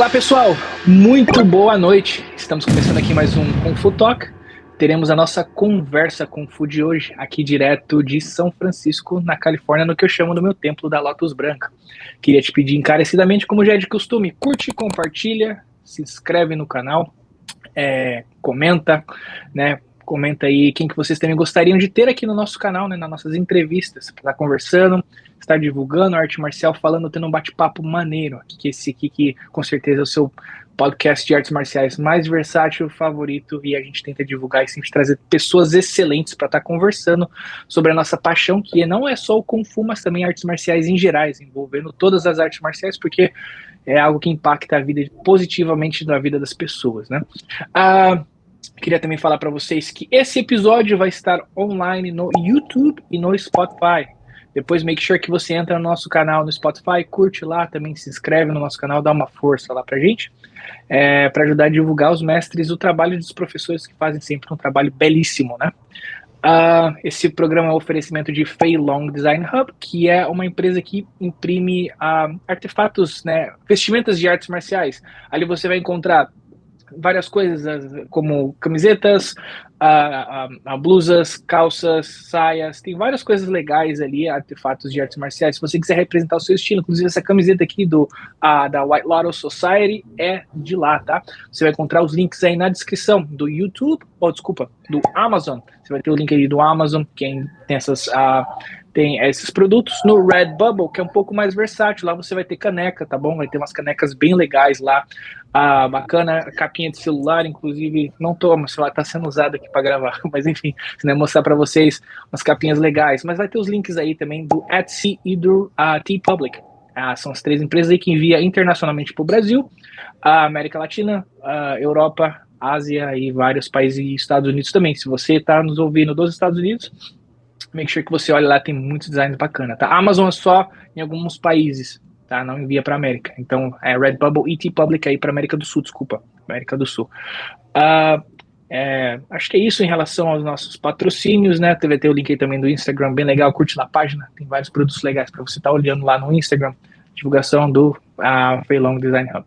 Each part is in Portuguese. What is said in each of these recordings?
Olá pessoal, muito boa noite. Estamos começando aqui mais um Kung Fu Talk. Teremos a nossa conversa Kung Fu de hoje, aqui direto de São Francisco, na Califórnia, no que eu chamo do meu templo da Lotus Branca. Queria te pedir encarecidamente, como já é de costume, curte, compartilha, se inscreve no canal, comenta, né? Comenta aí quem que vocês também gostariam de ter aqui no nosso canal, né, nas nossas entrevistas, para estar conversando, estar divulgando a arte marcial, falando, tendo um bate-papo maneiro, que esse aqui que com certeza é o seu podcast de artes marciais mais versátil, favorito, e a gente tenta divulgar e sempre trazer pessoas excelentes para estar conversando sobre a nossa paixão, que não é só o Kung Fu, mas também artes marciais em gerais, envolvendo todas as artes marciais, porque é algo que impacta a vida positivamente na vida das pessoas, né? Queria também falar para vocês que esse episódio vai estar online no YouTube e no Spotify. Depois make sure que você entra no nosso canal no Spotify, curte lá, também se inscreve no nosso canal, dá uma força lá pra gente, para ajudar a divulgar os mestres, o trabalho dos professores que fazem sempre um trabalho belíssimo, né? Esse programa é um oferecimento de Fei Long Design Hub, que é uma empresa que imprime artefatos, né, vestimentas de artes marciais. Ali você vai encontrar várias coisas, como camisetas, blusas, calças, saias, tem várias coisas legais ali, artefatos de artes marciais. Se você quiser representar o seu estilo, inclusive essa camiseta aqui da White Lotus Society é de lá, tá? Você vai encontrar os links aí na descrição do YouTube, do Amazon. Você vai ter o link aí do Amazon, quem tem tem esses produtos no Redbubble, que é um pouco mais versátil. Lá você vai ter caneca, tá bom? Vai ter umas canecas bem legais lá, bacana, capinha de celular, inclusive, não tô, meu celular tá sendo usado aqui para gravar, mas enfim, se não mostrar para vocês umas capinhas legais, mas vai ter os links aí também do Etsy e do TeePublic. São as três empresas aí que envia internacionalmente para o Brasil, a América Latina, a Europa, Ásia e vários países e Estados Unidos também. Se você está nos ouvindo dos Estados Unidos, make sure que você olhe lá, tem muitos designs bacanas, tá? A Amazon é só em alguns países, tá? Não envia para América. Então, Redbubble e TeePublic aí para América do Sul, América do Sul. Acho que é isso em relação aos nossos patrocínios, né? Vai ter o link aí também do Instagram, bem legal, curte lá a página, tem vários produtos legais para você estar olhando lá no Instagram, divulgação do Fei Long Design Hub.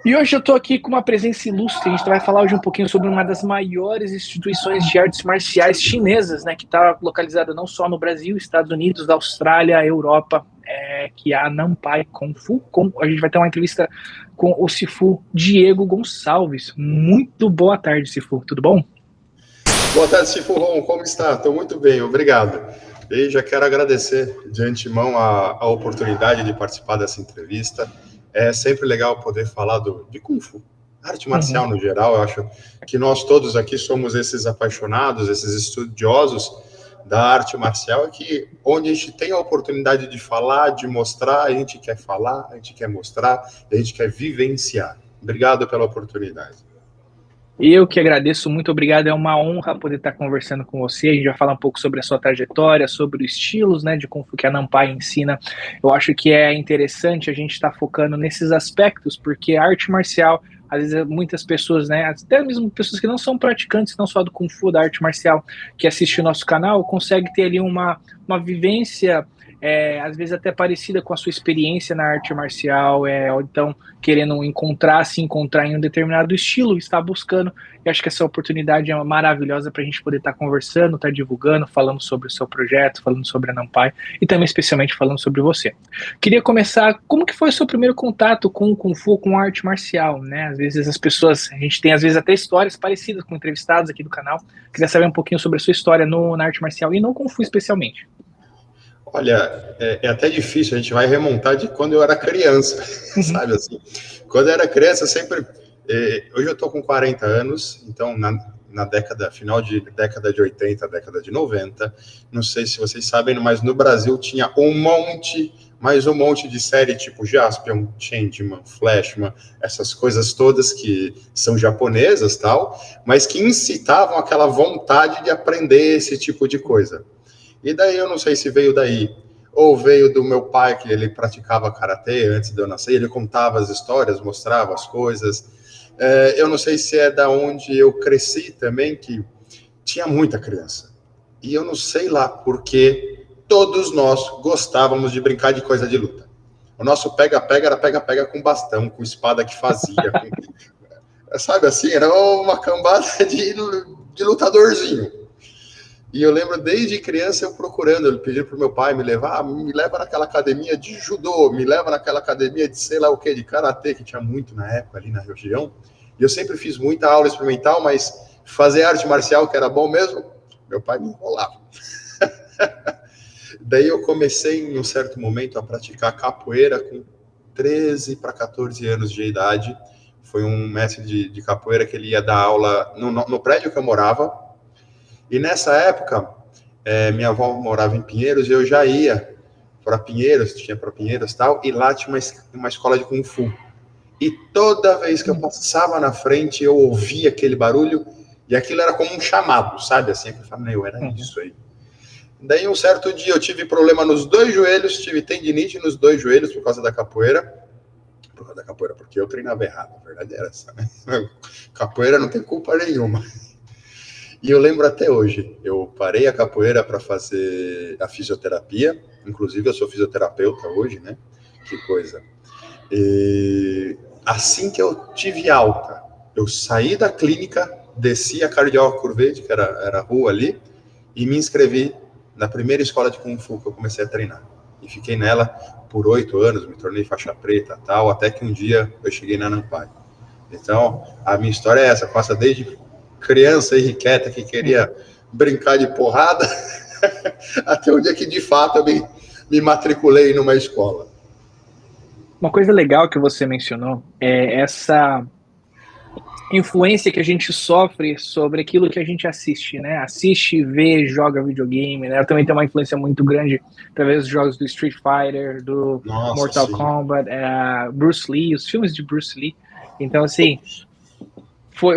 E hoje eu estou aqui com uma presença ilustre. A gente vai falar hoje um pouquinho sobre uma das maiores instituições de artes marciais chinesas, né, que está localizada não só no Brasil, Estados Unidos, Austrália, Europa, que é a Nanpai Kung Fu. A gente vai ter uma entrevista com o Sifu Diego Gonçalves. Muito boa tarde, Sifu. Tudo bom? Boa tarde, Sifu Ron. Como está? Estou muito bem, obrigado. E já quero agradecer de antemão a oportunidade de participar dessa entrevista. É sempre legal poder falar de Kung Fu, arte marcial no geral. Eu acho que nós todos aqui somos esses apaixonados, esses estudiosos da arte marcial, que onde a gente tem a oportunidade de falar, de mostrar, a gente quer falar, a gente quer mostrar, a gente quer vivenciar. Obrigado pela oportunidade. Eu que agradeço, muito obrigado, é uma honra poder estar conversando com você. A gente vai falar um pouco sobre a sua trajetória, sobre os estilos, né, de Kung Fu que a Nanpai ensina. Eu acho que é interessante a gente estar focando nesses aspectos, porque a arte marcial, às vezes muitas pessoas, né, até mesmo pessoas que não são praticantes, não só do Kung Fu, da arte marcial, que assistem o nosso canal, consegue ter ali uma vivência, às vezes até parecida com a sua experiência na arte marcial, ou então querendo se encontrar em um determinado estilo, estar buscando, e acho que essa oportunidade é maravilhosa para a gente poder estar conversando, estar divulgando, falando sobre o seu projeto, falando sobre a Nanpai, e também especialmente falando sobre você. Queria começar, como que foi o seu primeiro contato com o Kung Fu, com a arte marcial, né? Às vezes as pessoas, a gente tem às vezes até histórias parecidas com entrevistados aqui do canal, queria saber um pouquinho sobre a sua história na arte marcial, e no Kung Fu especialmente. Olha, é até difícil, a gente vai remontar de quando eu era criança, sabe assim? Quando eu era criança, hoje eu tô com 40 anos, então final de década de 80, década de 90, não sei se vocês sabem, mas no Brasil tinha um monte de série tipo Jaspion, Changeman, Flashman, essas coisas todas que são japonesas tal, mas que incitavam aquela vontade de aprender esse tipo de coisa. E daí eu não sei se veio daí, ou veio do meu pai, que ele praticava karatê antes de eu nascer, ele contava as histórias, mostrava as coisas. Eu não sei se é da onde eu cresci também, que tinha muita criança. E eu não sei lá porque todos nós gostávamos de brincar de coisa de luta. O nosso pega-pega era pega-pega com bastão, com espada que fazia. Sabe assim, era uma cambada de lutadorzinho. E eu lembro desde criança eu procurando, ele pedindo pro meu pai me levar, me leva naquela academia de judô, me leva naquela academia de sei lá o que, de karatê, que tinha muito na época ali na região. E eu sempre fiz muita aula experimental, mas fazer arte marcial, que era bom mesmo, meu pai me enrolava. Daí eu comecei em um certo momento a praticar capoeira com 13 para 14 anos de idade. Foi um mestre de capoeira que ele ia dar aula no prédio que eu morava. E nessa época, minha avó morava em Pinheiros e eu já ia para Pinheiros, tinha para Pinheiros e tal, e lá tinha uma escola de Kung Fu. E toda vez que eu passava na frente, eu ouvia aquele barulho, e aquilo era como um chamado, sabe? Assim, eu falava, meu, era isso aí. Daí, um certo dia, eu tive problema nos 2 joelhos, tive tendinite nos 2 joelhos por causa da capoeira. Por causa da capoeira, porque eu treinava errado, a verdade era essa, né? Capoeira não tem culpa nenhuma. E eu lembro até hoje, eu parei a capoeira para fazer a fisioterapia, inclusive eu sou fisioterapeuta hoje, né? Que coisa. E assim que eu tive alta, eu saí da clínica, desci a Cardeal Curvede, que era a rua ali, e me inscrevi na primeira escola de Kung Fu que eu comecei a treinar. E fiquei nela por 8 anos, me tornei faixa preta tal, até que um dia eu cheguei na Nampai. Então, a minha história é essa, passa desde criança irrequieta que queria brincar de porrada, até o dia que de fato eu me matriculei numa escola. Uma coisa legal que você mencionou é essa influência que a gente sofre sobre aquilo que a gente assiste, né? Assiste, vê, joga videogame, né? Eu também tenho uma influência muito grande através dos jogos do Street Fighter, do Nossa, Mortal sim. Kombat, Bruce Lee, os filmes de Bruce Lee. Então, assim,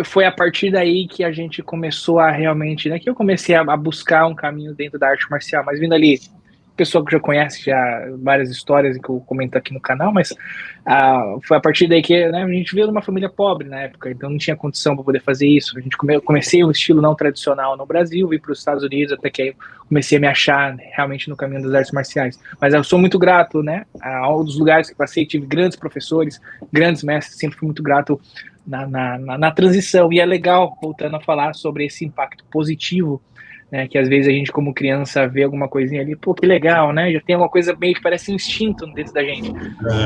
foi a partir daí que a gente começou a realmente, né? Que eu comecei a buscar um caminho dentro da arte marcial, mas vindo ali pessoa que já conhece já várias histórias que eu comento aqui no canal, mas foi a partir daí que, né, a gente veio de uma família pobre na época, então não tinha condição para poder fazer isso. A gente comecei um estilo não tradicional no Brasil, vim para os Estados Unidos, até que aí eu comecei a me achar realmente no caminho das artes marciais. Mas eu sou muito grato, né, a um dos lugares que passei, tive grandes professores, grandes mestres, sempre fui muito grato na transição. E é legal, voltando a falar sobre esse impacto positivo, né, que às vezes a gente como criança vê alguma coisinha ali, pô, que legal, né, já tem uma coisa meio que parece um instinto dentro da gente,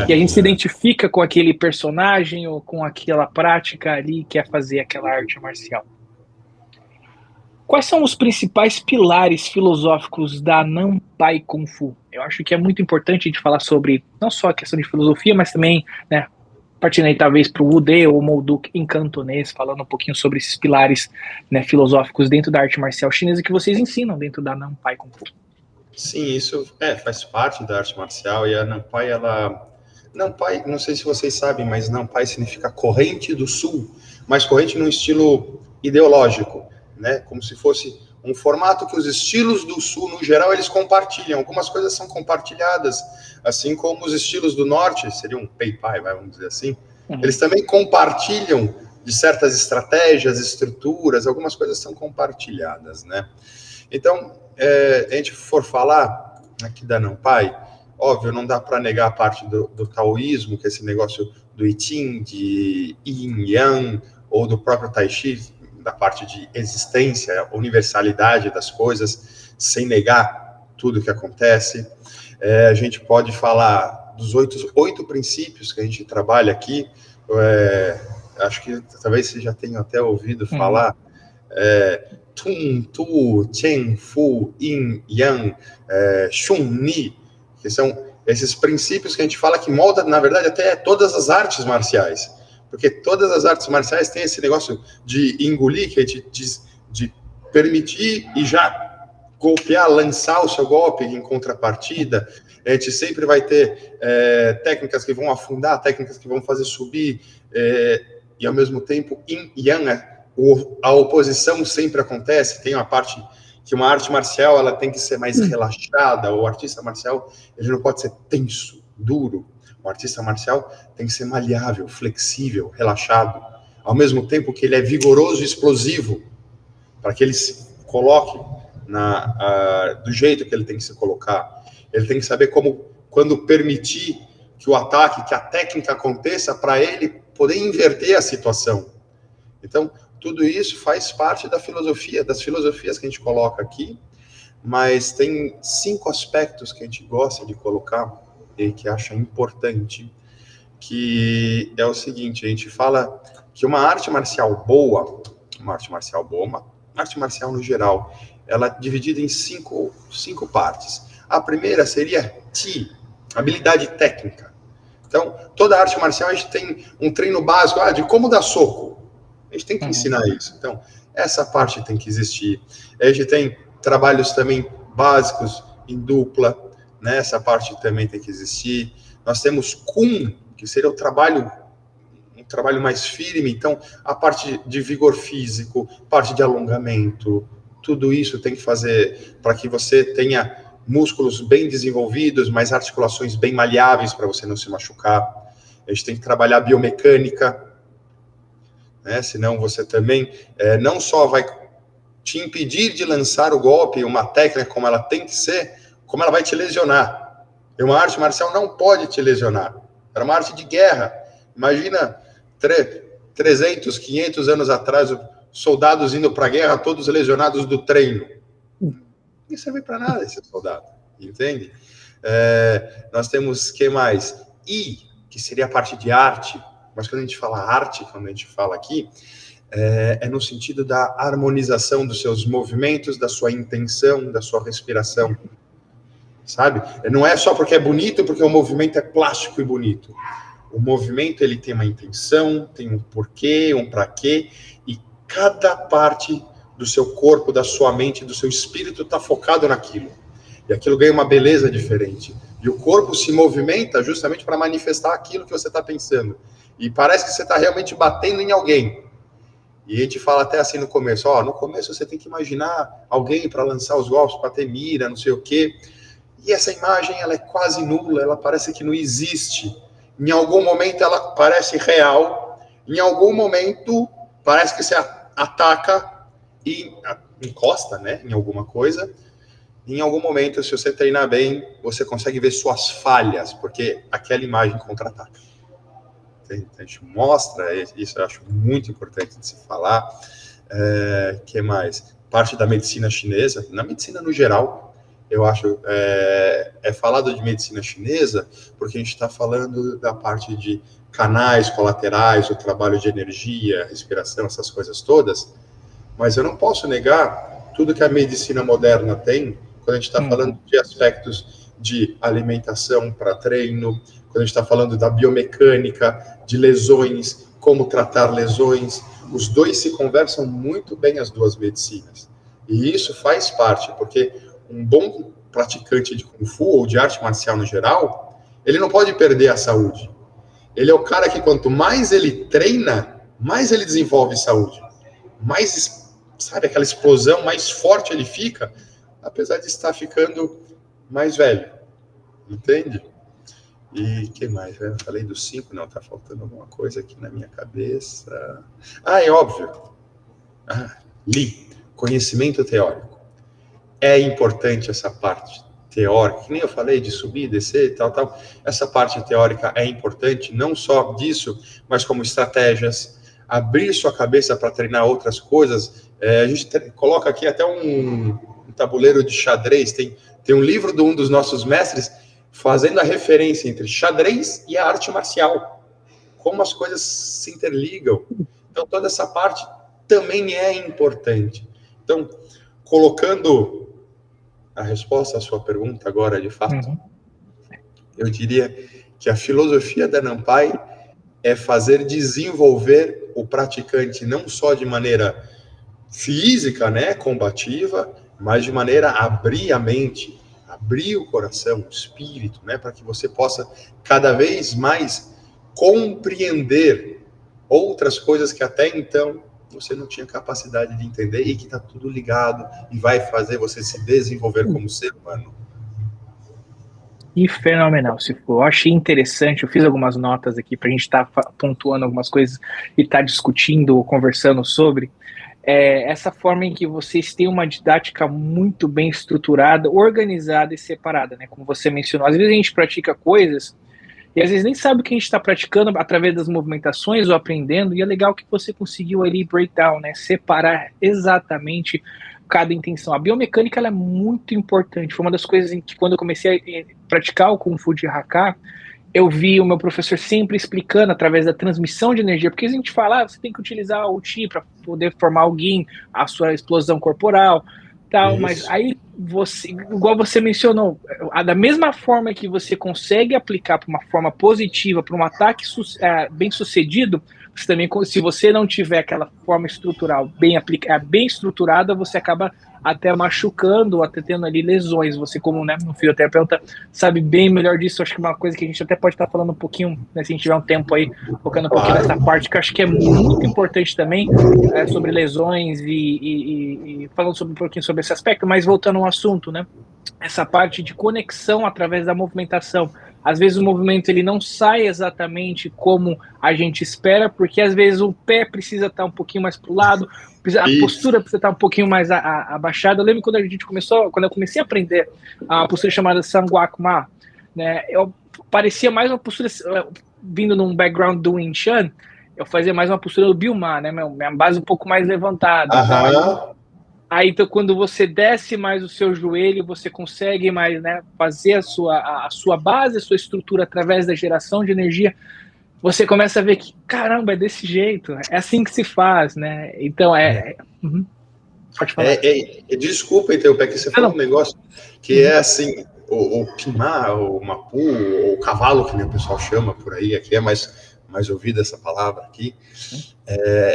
que a gente se identifica com aquele personagem ou com aquela prática ali, que é fazer aquela arte marcial. Quais são os principais pilares filosóficos da Nanpai Kung Fu? Eu acho que é muito importante a gente falar sobre não só a questão de filosofia, mas também, né, partindo aí talvez para o Wudê ou Molduk em cantonês, falando um pouquinho sobre esses pilares, né, filosóficos dentro da arte marcial chinesa que vocês ensinam dentro da Nanpai Kung Fu. Sim, isso faz parte da arte marcial, e a Nanpai, Nanpai, não sei se vocês sabem, mas Nanpai significa corrente do sul, mas corrente num estilo ideológico, né? Como se fosse um formato que os estilos do sul, no geral, eles compartilham. Algumas coisas são compartilhadas, assim como os estilos do norte, seriam um Pei-Pai, vamos dizer assim, eles também compartilham de certas estratégias, estruturas, algumas coisas são compartilhadas, né? Então, a gente for falar aqui da Nanpai, óbvio, não dá para negar a parte do taoísmo, que é esse negócio do I Ching, de Yin Yang, ou do próprio Tai Chi, da parte de existência, universalidade das coisas, sem negar tudo que acontece. A gente pode falar dos 8 princípios que a gente trabalha aqui. Acho que talvez você já tenha até ouvido falar. Tung, Tu, Chen, Fu, Yin, Yang, Shun, Ni, que são esses princípios que a gente fala que molda, na verdade, até todas as artes marciais. Porque todas as artes marciais têm esse negócio de engolir, que a gente diz, de permitir e já golpear, lançar o seu golpe em contrapartida. A gente sempre vai ter técnicas que vão afundar, técnicas que vão fazer subir, e ao mesmo tempo, Yin Yang, a oposição sempre acontece. Tem uma parte que uma arte marcial ela tem que ser mais relaxada, o artista marcial ele não pode ser tenso, duro. O artista marcial tem que ser maleável, flexível, relaxado, ao mesmo tempo que ele é vigoroso e explosivo, para que ele se coloque do jeito que ele tem que se colocar. Ele tem que saber como, quando permitir que o ataque, que a técnica aconteça para ele poder inverter a situação. Então, tudo isso faz parte da filosofia, das filosofias que a gente coloca aqui, mas tem 5 aspectos que a gente gosta de colocar e que acha importante, que é o seguinte: a gente fala que uma arte marcial boa, uma arte marcial no geral, ela é dividida em cinco partes. A primeira seria Ti, habilidade técnica. Então, toda arte marcial a gente tem um treino básico de como dar soco. A gente tem que ensinar isso. Então, essa parte tem que existir. A gente tem trabalhos também básicos em dupla, né? Essa parte também tem que existir. Nós temos Kun, que seria um trabalho mais firme. Então, a parte de vigor físico, parte de alongamento, tudo isso tem que fazer para que você tenha músculos bem desenvolvidos, mas articulações bem maleáveis para você não se machucar. A gente tem que trabalhar biomecânica, né? Senão você também não só vai te impedir de lançar o golpe, uma técnica como ela tem que ser, como ela vai te lesionar. E uma arte marcial não pode te lesionar. Era uma arte de guerra. Imagina 300, 500 anos atrás, soldados indo para a guerra, todos lesionados do treino. Não serve para nada esse soldado, entende? Nós temos, que mais? I, que seria a parte de arte, mas quando a gente fala arte, quando a gente fala aqui, é no sentido da harmonização dos seus movimentos, da sua intenção, da sua respiração, sabe? Não é só porque é bonito, porque o movimento é plástico e bonito. O movimento, ele tem uma intenção, tem um porquê, um pra quê, e cada parte do seu corpo, da sua mente, do seu espírito está focado naquilo. E aquilo ganha uma beleza diferente. E o corpo se movimenta justamente para manifestar aquilo que você está pensando. E parece que você está realmente batendo em alguém. E a gente fala até assim no começo, no começo você tem que imaginar alguém para lançar os golpes, para ter mira, não sei o quê. E essa imagem, ela é quase nula, ela parece que não existe. Em algum momento ela parece real, em algum momento parece que você ataca e encosta, né, em alguma coisa. Em algum momento, se você treinar bem, você consegue ver suas falhas, porque aquela imagem contra-ataca. A gente mostra, isso eu acho muito importante de se falar. Que mais? Parte da medicina chinesa, na medicina no geral, eu acho, falado de medicina chinesa, porque a gente está falando da parte de canais colaterais, o trabalho de energia, respiração, essas coisas todas, mas eu não posso negar tudo que a medicina moderna tem, quando a gente está falando de aspectos de alimentação para treino, quando a gente está falando da biomecânica, de lesões, como tratar lesões, os dois se conversam muito bem, as duas medicinas. E isso faz parte, porque um bom praticante de Kung Fu ou de arte marcial no geral, ele não pode perder a saúde. Ele é o cara que quanto mais ele treina, mais ele desenvolve saúde. Mais, sabe, aquela explosão, mais forte ele fica, apesar de estar ficando mais velho. Entende? E que mais? Eu falei dos 5, não, tá faltando alguma coisa aqui na minha cabeça. É óbvio. Conhecimento teórico. É importante essa parte teórica, que nem eu falei de subir, descer e tal. Essa parte teórica é importante, não só disso, mas como estratégias, abrir sua cabeça para treinar outras coisas. A gente coloca aqui até um tabuleiro de xadrez, tem um livro de um dos nossos mestres fazendo a referência entre xadrez e a arte marcial, como as coisas se interligam. Então, toda essa parte também é importante. Então, colocando a resposta à sua pergunta agora, de fato, eu diria que a filosofia da Nampai é fazer desenvolver o praticante não só de maneira física, né, combativa, mas de maneira a abrir a mente, abrir o coração, o espírito, né, para que você possa cada vez mais compreender outras coisas que até então você não tinha capacidade de entender e que está tudo ligado e vai fazer você se desenvolver como ser humano. E fenomenal, se for. Eu achei interessante, eu fiz algumas notas aqui para a gente estar pontuando algumas coisas e estar discutindo ou conversando sobre. Essa forma em que vocês têm uma didática muito bem estruturada, organizada e separada, né? Como você mencionou, às vezes a gente pratica coisas e às vezes nem sabe o que a gente está praticando através das movimentações ou aprendendo, e é legal que você conseguiu ali breakdown, né? Separar exatamente cada intenção. A biomecânica ela é muito importante. Foi uma das coisas em que, quando eu comecei a praticar o Kung Fu de Hakka, eu vi o meu professor sempre explicando através da transmissão de energia, porque a gente fala, você tem que utilizar o Qi para poder formar alguém, a sua explosão corporal, tal, mas aí você, igual você mencionou, da mesma forma que você consegue aplicar para uma forma positiva, para um ataque bem sucedido, você também, se você não tiver aquela forma estrutural bem estruturada, você acaba até machucando, até tendo ali lesões. Você, como, né, um fisioterapeuta, sabe bem melhor disso. Acho que é uma coisa que a gente até pode estar falando um pouquinho, né, se a gente tiver um tempo aí, focando um pouquinho nessa parte, que eu acho que é muito importante também, sobre lesões e falando um pouquinho sobre esse aspecto, mas voltando ao assunto, né, essa parte de conexão através da movimentação. Às vezes o movimento ele não sai exatamente como a gente espera, porque às vezes o pé precisa estar um pouquinho mais para o lado, a postura precisa estar um pouquinho mais abaixada. Eu lembro quando eu comecei a aprender a postura chamada Sangwak Ma, né, parecia mais uma postura, vindo num background do Wing Chun, eu fazia mais uma postura do Biu Ma, né, minha base um pouco mais levantada. Aí, então, quando você desce mais o seu joelho, você consegue mais, né, fazer a sua base, a sua estrutura através da geração de energia. Você começa a ver que, caramba, é desse jeito, é assim que se faz, né? Então, pode falar. Desculpa, então, porque você falou um negócio que é assim, o Pimá, o Mapu, ou o cavalo, que nem o pessoal chama por aí, aqui é mais ouvida essa palavra aqui.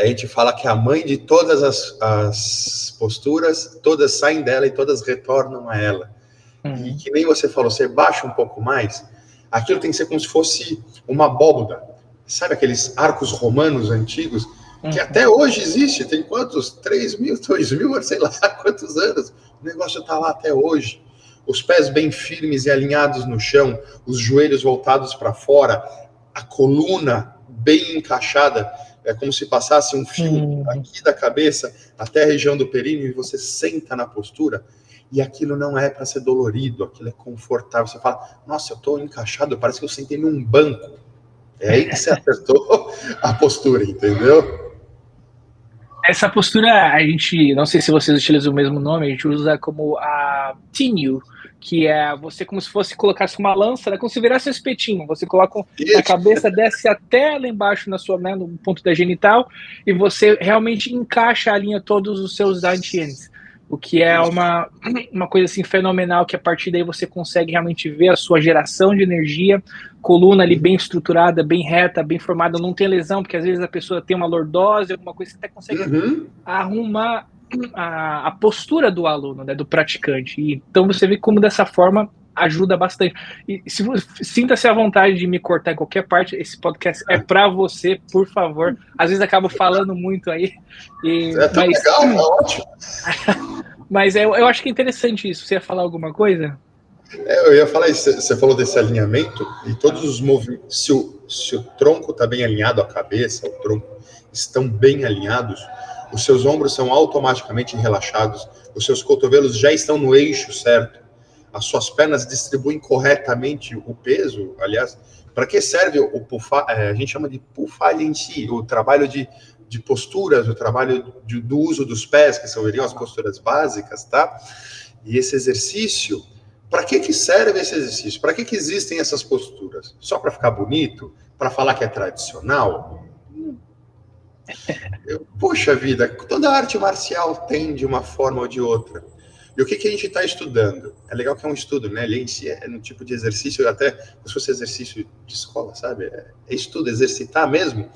A gente fala que a mãe de todas as posturas, todas saem dela e todas retornam a ela. E que nem você falou, você baixa um pouco mais, aquilo tem que ser como se fosse uma abóboda. Sabe aqueles arcos romanos antigos, que até hoje existe, tem quantos? 3.000, 2.000, sei lá quantos anos. O negócio está lá até hoje. Os pés bem firmes e alinhados no chão, os joelhos voltados para fora, a coluna bem encaixada, é como se passasse um fio aqui da cabeça até a região do períneo e você senta na postura, e aquilo não é para ser dolorido, aquilo é confortável. Você fala, nossa, eu estou encaixado, parece que eu sentei num banco. É aí que você acertou a postura, entendeu? Essa postura, a gente, não sei se vocês utilizam o mesmo nome, a gente usa como a Tinyu, que é você como se fosse colocasse uma lança, né, como se virasse um espetinho. Você coloca a cabeça, desce até lá embaixo né, no ponto da genital, e você realmente encaixa a linha todos os seus dantians. O que é uma coisa assim fenomenal, que a partir daí você consegue realmente ver a sua geração de energia, coluna ali bem estruturada, bem reta, bem formada, não tem lesão, porque às vezes a pessoa tem uma lordose, alguma coisa, você até consegue arrumar a postura do aluno, né, do praticante. E, então você vê como dessa forma ajuda bastante. E sinta-se à vontade de me cortar em qualquer parte, esse podcast é para você, por favor. Às vezes acabo falando muito aí. Mas legal, é ótimo. Mas eu acho que é interessante isso. Você ia falar alguma coisa? Eu ia falar isso, você falou desse alinhamento, e todos os movimentos, se o tronco está bem alinhado, a cabeça, o tronco estão bem alinhados, os seus ombros são automaticamente relaxados, os seus cotovelos já estão no eixo certo, as suas pernas distribuem corretamente o peso. Aliás, para que serve o pufa? A gente chama de pufalha em si, o trabalho de posturas, o trabalho do uso dos pés, que são as posturas básicas, tá? E esse exercício, para que serve esse exercício? Para que existem essas posturas? Só para ficar bonito? Para falar que é tradicional? Poxa vida, toda arte marcial tem de uma forma ou de outra. E o que a gente está estudando? É legal que é um estudo, né? Ele em si é um tipo de exercício, até se fosse exercício de escola, sabe? É estudo, exercitar mesmo.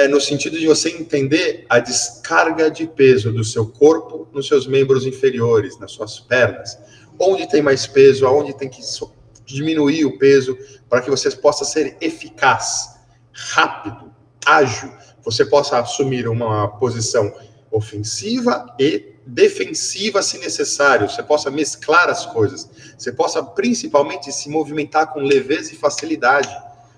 No sentido de você entender a descarga de peso do seu corpo nos seus membros inferiores, nas suas pernas. Onde tem mais peso, aonde tem que diminuir o peso, para que você possa ser eficaz, rápido, ágil, você possa assumir uma posição ofensiva e defensiva se necessário, você possa mesclar as coisas, você possa principalmente se movimentar com leveza e facilidade.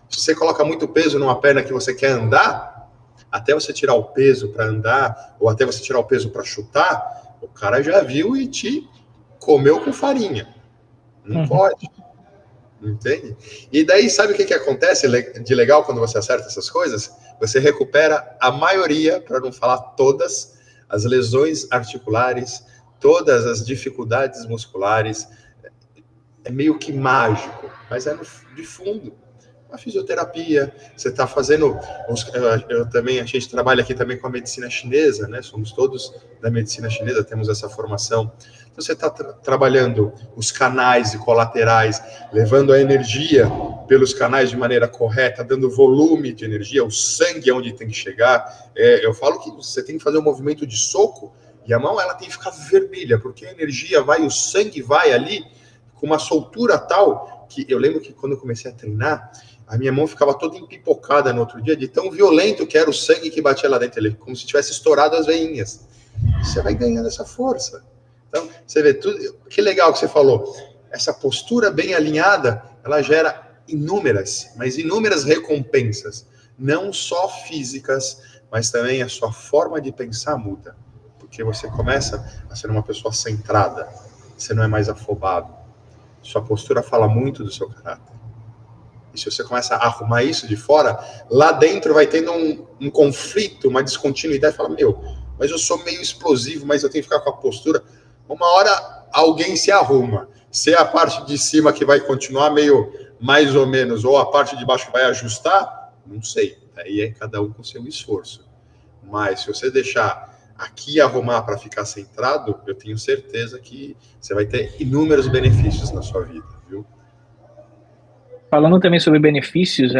Se você coloca muito peso numa perna que você quer andar, até você tirar o peso para andar, ou até você tirar o peso para chutar, o cara já viu e te comeu com farinha. Não pode. Entende? E daí, sabe o que acontece de legal quando você acerta essas coisas? Você recupera a maioria, para não falar todas, as lesões articulares, todas as dificuldades musculares. É meio que mágico, mas é de fundo. A fisioterapia, você está fazendo. Eu também, a gente trabalha aqui também com a medicina chinesa, né? Somos todos da medicina chinesa, temos essa formação. Então, você está trabalhando os canais e colaterais, levando a energia pelos canais de maneira correta, dando volume de energia, o sangue é onde tem que chegar. Eu falo que você tem que fazer um movimento de soco e a mão ela tem que ficar vermelha, porque a energia vai, o sangue vai ali com uma soltura tal que eu lembro que quando eu comecei a treinar, a minha mão ficava toda empipocada no outro dia, de tão violento que era o sangue que batia lá dentro, como se tivesse estourado as veinhas. Você vai ganhando essa força. Então, você vê tudo. Que legal que você falou. Essa postura bem alinhada, ela gera inúmeras, mas inúmeras recompensas. Não só físicas, mas também a sua forma de pensar muda. Porque você começa a ser uma pessoa centrada. Você não é mais afobado. Sua postura fala muito do seu caráter. E se você começa a arrumar isso de fora, lá dentro vai tendo um conflito, uma descontinuidade. Fala, mas eu sou meio explosivo, mas eu tenho que ficar com a postura. Uma hora alguém se arruma. Se é a parte de cima que vai continuar meio mais ou menos, ou a parte de baixo vai ajustar, não sei. Aí é cada um com seu esforço. Mas se você deixar aqui arrumar para ficar centrado, eu tenho certeza que você vai ter inúmeros benefícios na sua vida, viu? Falando também sobre benefícios,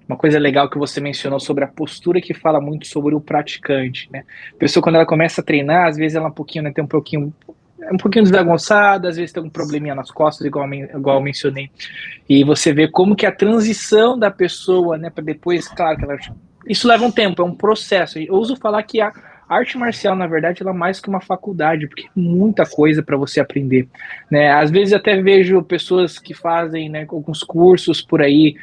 uma coisa legal que você mencionou sobre a postura que fala muito sobre o praticante, né? A pessoa, quando ela começa a treinar, às vezes ela né, tem um pouquinho desagonçada, às vezes tem um probleminha nas costas, igual eu mencionei. E você vê como que a transição da pessoa, né, para depois, claro que isso leva um tempo, é um processo. Eu uso falar que a arte marcial, na verdade, ela é mais que uma faculdade, porque é muita coisa para você aprender, né? Às vezes até vejo pessoas que fazem, né, alguns cursos por aí.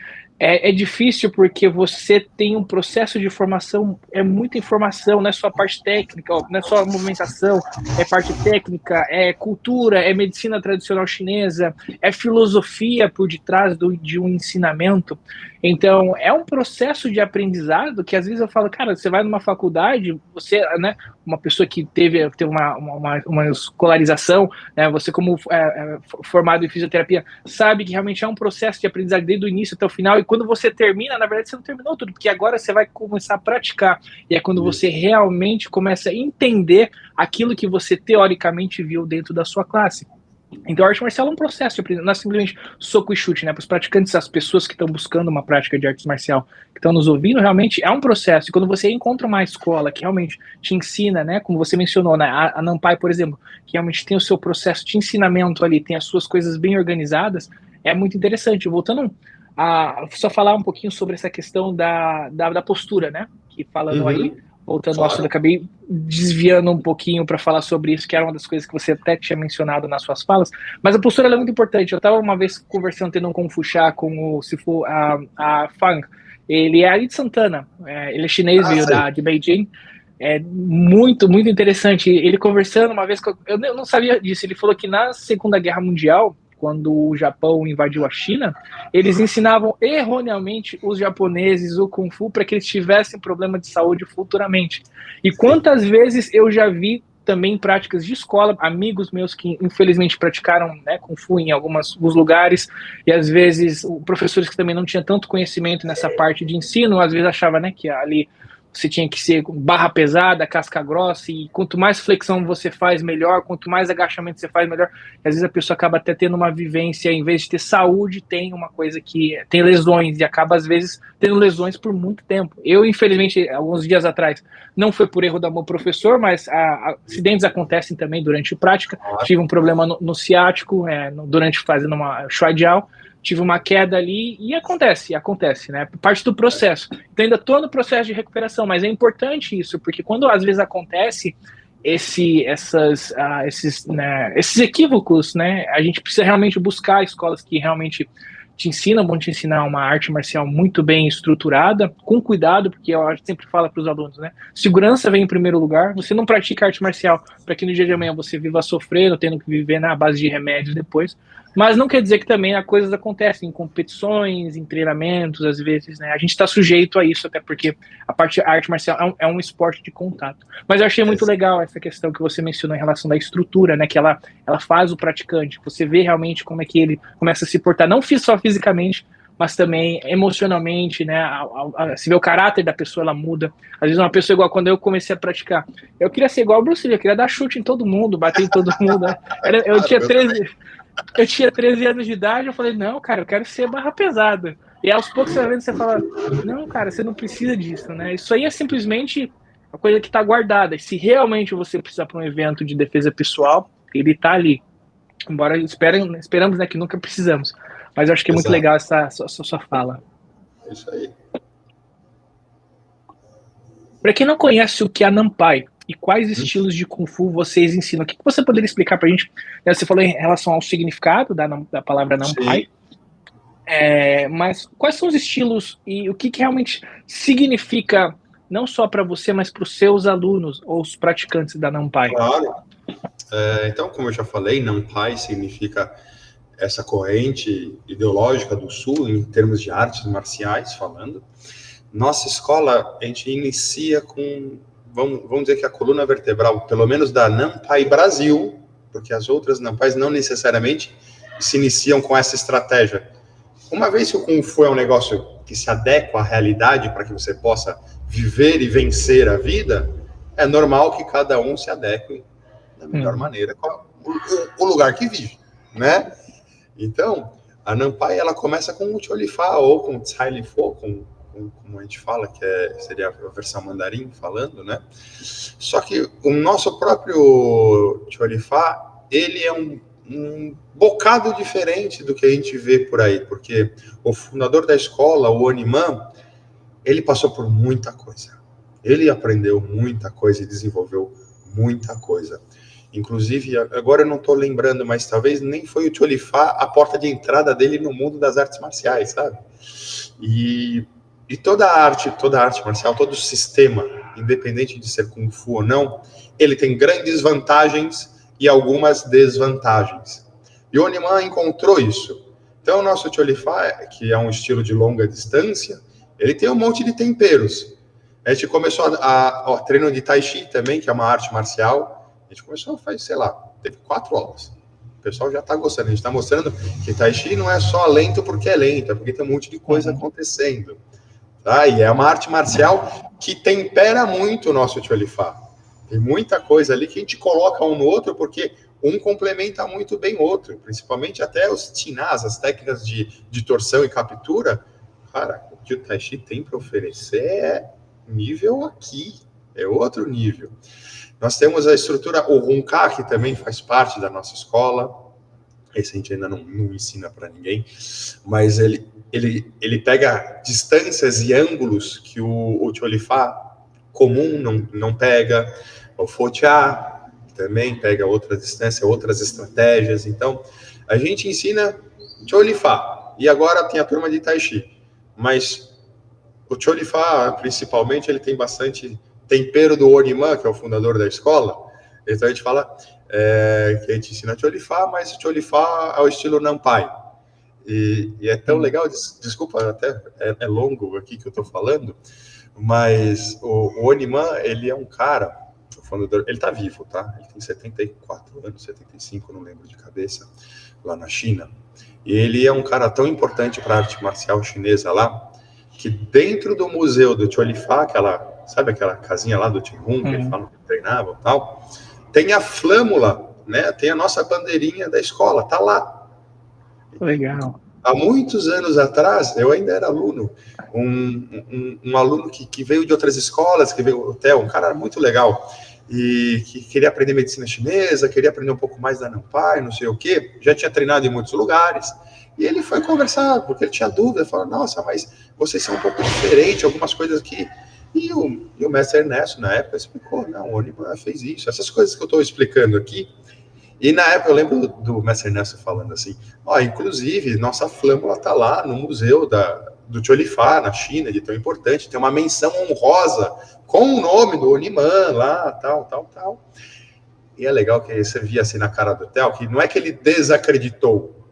É difícil porque você tem um processo de formação, é muita informação, não é só a parte técnica, não é só a movimentação, é parte técnica, é cultura, é medicina tradicional chinesa, é filosofia por detrás de um ensinamento. Então, é um processo de aprendizado que às vezes eu falo, cara, você vai numa faculdade, você, né, uma pessoa que teve uma escolarização, né, você como formado em fisioterapia, sabe que realmente é um processo de aprendizagem desde o início até o final, e quando você termina, na verdade você não terminou tudo, porque agora você vai começar a praticar, e é quando você realmente começa a entender aquilo que você teoricamente viu dentro da sua classe. Então a arte marcial é um processo de aprendizagem, não é simplesmente soco e chute, né? Para os praticantes, as pessoas que estão buscando uma prática de arte marcial, que estão nos ouvindo, realmente é um processo. E quando você encontra uma escola que realmente te ensina, né? Como você mencionou, né? A Nampai, por exemplo, que realmente tem o seu processo de ensinamento ali, tem as suas coisas bem organizadas, é muito interessante. Voltando a só falar um pouquinho sobre essa questão da postura, né? Que falando aí, voltando ao assunto, acabei desviando um pouquinho para falar sobre isso, que era uma das coisas que você até tinha mencionado nas suas falas, mas a postura é muito importante. Eu estava uma vez conversando, tendo um Kung Fu Chá com o Sifu a Fang, ele é ali de Santana, ele é chinês, veio de Beijing, é muito, muito interessante. Ele conversando uma vez, eu não sabia disso, ele falou que na Segunda Guerra Mundial, quando o Japão invadiu a China, eles ensinavam erroneamente os japoneses o Kung Fu para que eles tivessem problema de saúde futuramente. E quantas vezes eu já vi também práticas de escola, amigos meus que infelizmente praticaram, né, Kung Fu em alguns lugares, e às vezes professores que também não tinham tanto conhecimento nessa parte de ensino, às vezes achava, né, que ali você tinha que ser barra pesada, casca grossa, e quanto mais flexão você faz, melhor, quanto mais agachamento você faz, melhor. E às vezes a pessoa acaba até tendo uma vivência, em vez de ter saúde, tem uma coisa que tem lesões, e acaba às vezes tendo lesões por muito tempo. Eu, infelizmente, alguns dias atrás, não foi por erro do meu professor, mas acidentes acontecem também durante a prática. Tive um problema no ciático, durante fazendo uma Shuai Jiao, tive uma queda ali e acontece, né? Parte do processo. Então ainda estou no processo de recuperação, mas é importante isso, porque quando às vezes acontece esses equívocos, né? A gente precisa realmente buscar escolas que realmente vão te ensinar uma arte marcial muito bem estruturada, com cuidado, porque eu sempre falo para os alunos, né? Segurança vem em primeiro lugar. Você não pratica arte marcial para que no dia de amanhã você viva sofrendo, tendo que viver na base de remédios depois. Mas não quer dizer que também as coisas acontecem em competições, em treinamentos, às vezes, né? A gente está sujeito a isso, até porque a arte marcial é um esporte de contato. Mas eu achei muito legal essa questão que você mencionou em relação da estrutura, né? Que ela faz o praticante. Você vê realmente como é que ele começa a se portar, não só fisicamente, mas também emocionalmente, né? Se vê o caráter da pessoa, ela muda. Às vezes uma pessoa igual quando eu comecei a praticar, eu queria ser igual ao Bruce Lee, eu queria dar chute em todo mundo, bater em todo mundo. Né? Eu tinha 13 anos de idade, eu falei, não, cara, eu quero ser barra pesada. E aos poucos você vai vendo, você fala, não, cara, você não precisa disso, né? Isso aí é simplesmente a coisa que está guardada. E se realmente você precisar para um evento de defesa pessoal, ele está ali. Embora esperamos, né, que nunca precisamos. Mas eu acho que é muito legal essa sua fala. É isso aí. Para quem não conhece o que é a Nampai e quais estilos de Kung Fu vocês ensinam, o que você poderia explicar para a gente? Você falou em relação ao significado da palavra Nampai. Mas quais são os estilos e o que realmente significa, não só para você, mas para os seus alunos ou os praticantes da Nampai? Claro. Então, como eu já falei, Nampai significa essa corrente ideológica do Sul, em termos de artes marciais, falando. Nossa escola, a gente inicia com, vamos dizer que a coluna vertebral, pelo menos da Nampai Brasil, porque as outras Nampais não necessariamente se iniciam com essa estratégia. Uma vez que o Kung Fu é um negócio que se adequa à realidade para que você possa viver e vencer a vida, é normal que cada um se adeque da melhor maneira com o lugar que vive, né? Então, a Nampai, ela começa com o Tcholifá ou com o Tsai Li Fo, como a gente fala, que seria a versão mandarim falando, né? Só que o nosso próprio Tcholifá, ele é um bocado diferente do que a gente vê por aí, porque o fundador da escola, o Oniman, ele passou por muita coisa. Ele aprendeu muita coisa e desenvolveu muita coisa. Inclusive, agora eu não estou lembrando, mas talvez nem foi o Tcholifá a porta de entrada dele no mundo das artes marciais, sabe? E toda a arte marcial, todo o sistema, independente de ser Kung Fu ou não, ele tem grandes vantagens e algumas desvantagens. E o Oniman encontrou isso. Então, o nosso Tcholifá, que é um estilo de longa distância, ele tem um monte de temperos. A gente começou a treino de Tai Chi também, que é uma arte marcial. A gente começou faz, sei lá, teve 4 aulas. O pessoal já está gostando. A gente está mostrando que Tai Chi não é só lento porque é lento, é porque tem um monte de coisa acontecendo. Tá? E é uma arte marcial que tempera muito o nosso Tcholifá. Tem muita coisa ali que a gente coloca um no outro, porque um complementa muito bem o outro, principalmente até os tinás, as técnicas de torção e captura. Cara, o que o Tai Chi tem para oferecer é nível aqui, é outro nível. Nós temos a estrutura, o Runka, que também faz parte da nossa escola. Esse a gente ainda não ensina para ninguém, mas ele pega distâncias e ângulos que o Tcholifá comum não pega. O Fotia também pega outras distâncias, outras estratégias. Então, a gente ensina Tcholifá. E agora tem a turma de Tai Chi. Mas o Tcholifá, principalmente, ele tem bastante tempero do Oniman, que é o fundador da escola. Então, a gente fala que a gente ensina Tcholifá, mas o Tcholifá é o estilo Nampai. E é tão legal, desculpa, até é longo aqui que eu estou falando, mas o Oniman, ele é um cara, o fundador, ele está vivo, tá? Ele tem 74 anos, 75, não lembro de cabeça, lá na China. E ele é um cara tão importante para a arte marcial chinesa lá, que dentro do museu do Tcholifá, sabe aquela casinha lá do Qigong, que eles falam que treinavam e tal, tem a flâmula, né? Tem a nossa bandeirinha da escola, tá lá. Legal. Há muitos anos atrás, eu ainda era aluno, um aluno que veio de outras escolas, que veio do hotel, um cara muito legal, e que queria aprender medicina chinesa, queria aprender um pouco mais da Nampai, não sei o quê, já tinha treinado em muitos lugares, e ele foi conversar, porque ele tinha dúvida, falou, nossa, mas vocês são um pouco diferentes, algumas coisas aqui. E o mestre Ernesto, na época, explicou, não, o Oniman fez isso, essas coisas que eu estou explicando aqui. E na época eu lembro do mestre Ernesto falando assim, inclusive, nossa flâmula está lá no museu do Tcholifá, na China, de tão importante, tem uma menção honrosa com o nome do Oniman lá, tal. E é legal que você via assim na cara do Theo, que não é que ele desacreditou,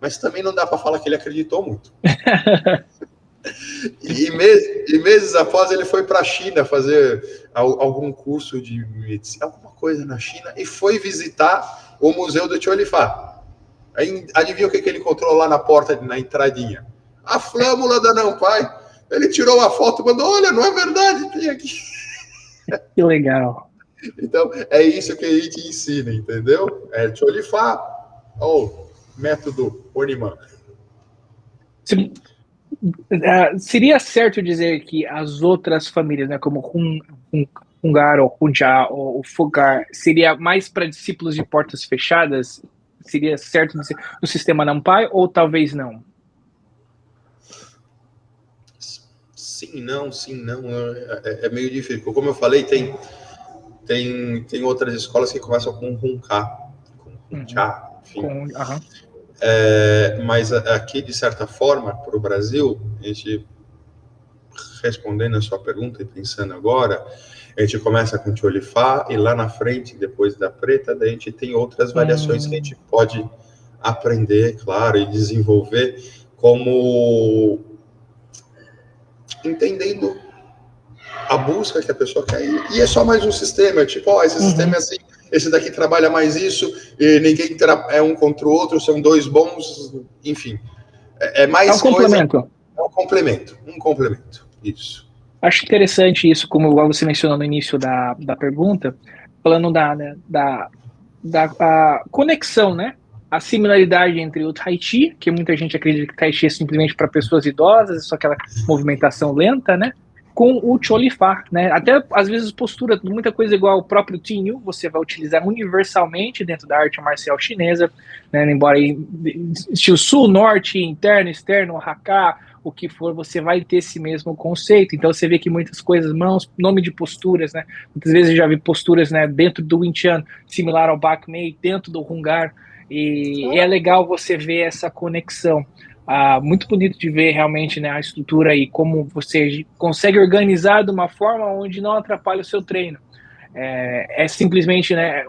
mas também não dá para falar que ele acreditou muito. E meses após ele foi para a China fazer algum curso de medicina, alguma coisa na China, e foi visitar o Museu do Tiolifá. Aí, adivinha o que ele encontrou lá na porta, na entradinha? A flâmula da Nampai. Ele tirou uma foto e mandou, olha, não é verdade, tem aqui. Que legal. Então, é isso que a gente ensina, entendeu? É Tiolifá ou método Oniman. Seria certo dizer que as outras famílias, né, como Hungar, ou Hunja, ou Fugar, seria mais para discípulos de portas fechadas? Seria certo dizer no sistema Nampai, ou talvez não? Sim, não. É meio difícil. Como eu falei, tem outras escolas que começam com Hunká, com Hunchá, enfim. Mas aqui, de certa forma, para o Brasil, a gente, respondendo a sua pergunta e pensando agora, a gente começa com Tiolifá e lá na frente, depois da preta, daí a gente tem outras variações que a gente pode aprender, claro, e desenvolver como entendendo a busca que a pessoa quer. E é só mais um sistema, tipo, esse sistema é assim, esse daqui trabalha mais isso, e ninguém é um contra o outro, são dois bons, enfim. É mais complemento. É um complemento, isso. Acho interessante isso, como igual você mencionou no início da pergunta, falando da conexão, né? A similaridade entre o Tai Chi, que muita gente acredita que Tai Chi é simplesmente para pessoas idosas, só aquela movimentação lenta, né? Com o Tiolifá, né? Até às vezes postura, muita coisa igual o próprio Tinyu, você vai utilizar universalmente dentro da arte marcial chinesa, né? Embora estilo sul, norte, interno, externo, Hakka, o que for, você vai ter esse mesmo conceito. Então você vê que muitas coisas, nome de posturas, né? Muitas vezes eu já vi posturas, né, dentro do Wing Chun, similar ao Bak Mei, dentro do Hungar, e é legal você ver essa conexão. Muito bonito de ver realmente, né, a estrutura e como você consegue organizar de uma forma onde não atrapalha o seu treino. É simplesmente, né,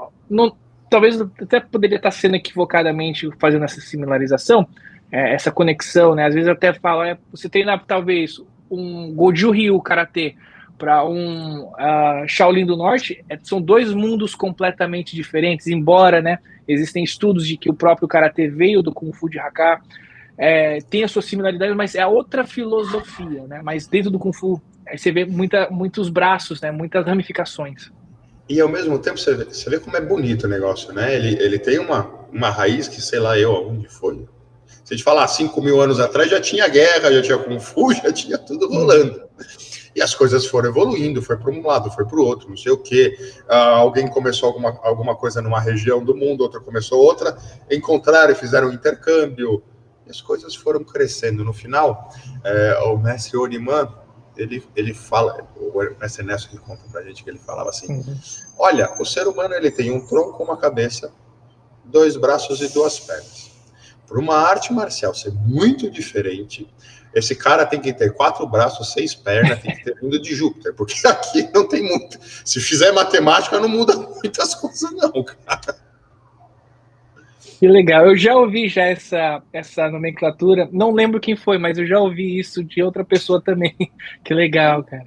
talvez até poderia estar sendo equivocadamente fazendo essa similarização, essa conexão, né? Às vezes eu até falo, você treinar talvez um Goju Ryu Karatê para um Shaolin do Norte, são dois mundos completamente diferentes, embora, né, existem estudos de que o próprio Karatê veio do Kung Fu de Hakka, tem as suas similaridades, mas é outra filosofia, né? Mas dentro do Kung Fu, você vê muitos braços, né? Muitas ramificações. E ao mesmo tempo você vê como é bonito o negócio, né? Ele tem uma raiz que, sei lá, aonde foi. Se a gente falar 5.000 anos atrás, já tinha guerra, já tinha Kung Fu, já tinha tudo rolando. E as coisas foram evoluindo, foi para um lado, foi para o outro, não sei o quê. Alguém começou alguma coisa numa região do mundo, outra começou outra, encontraram e fizeram um intercâmbio. E as coisas foram crescendo. No final, o mestre Oniman, ele fala, o mestre Nelson que conta pra gente que ele falava assim, olha, o ser humano ele tem um tronco, uma cabeça, 2 braços e 2 pernas. Para uma arte marcial ser muito diferente, esse cara tem que ter 4 braços, 6 pernas, tem que ter vindo de Júpiter, porque aqui não tem muito. Se fizer matemática, não muda muitas coisas não, cara. Que legal, eu já ouvi já essa nomenclatura, não lembro quem foi, mas eu já ouvi isso de outra pessoa também. Que legal, cara.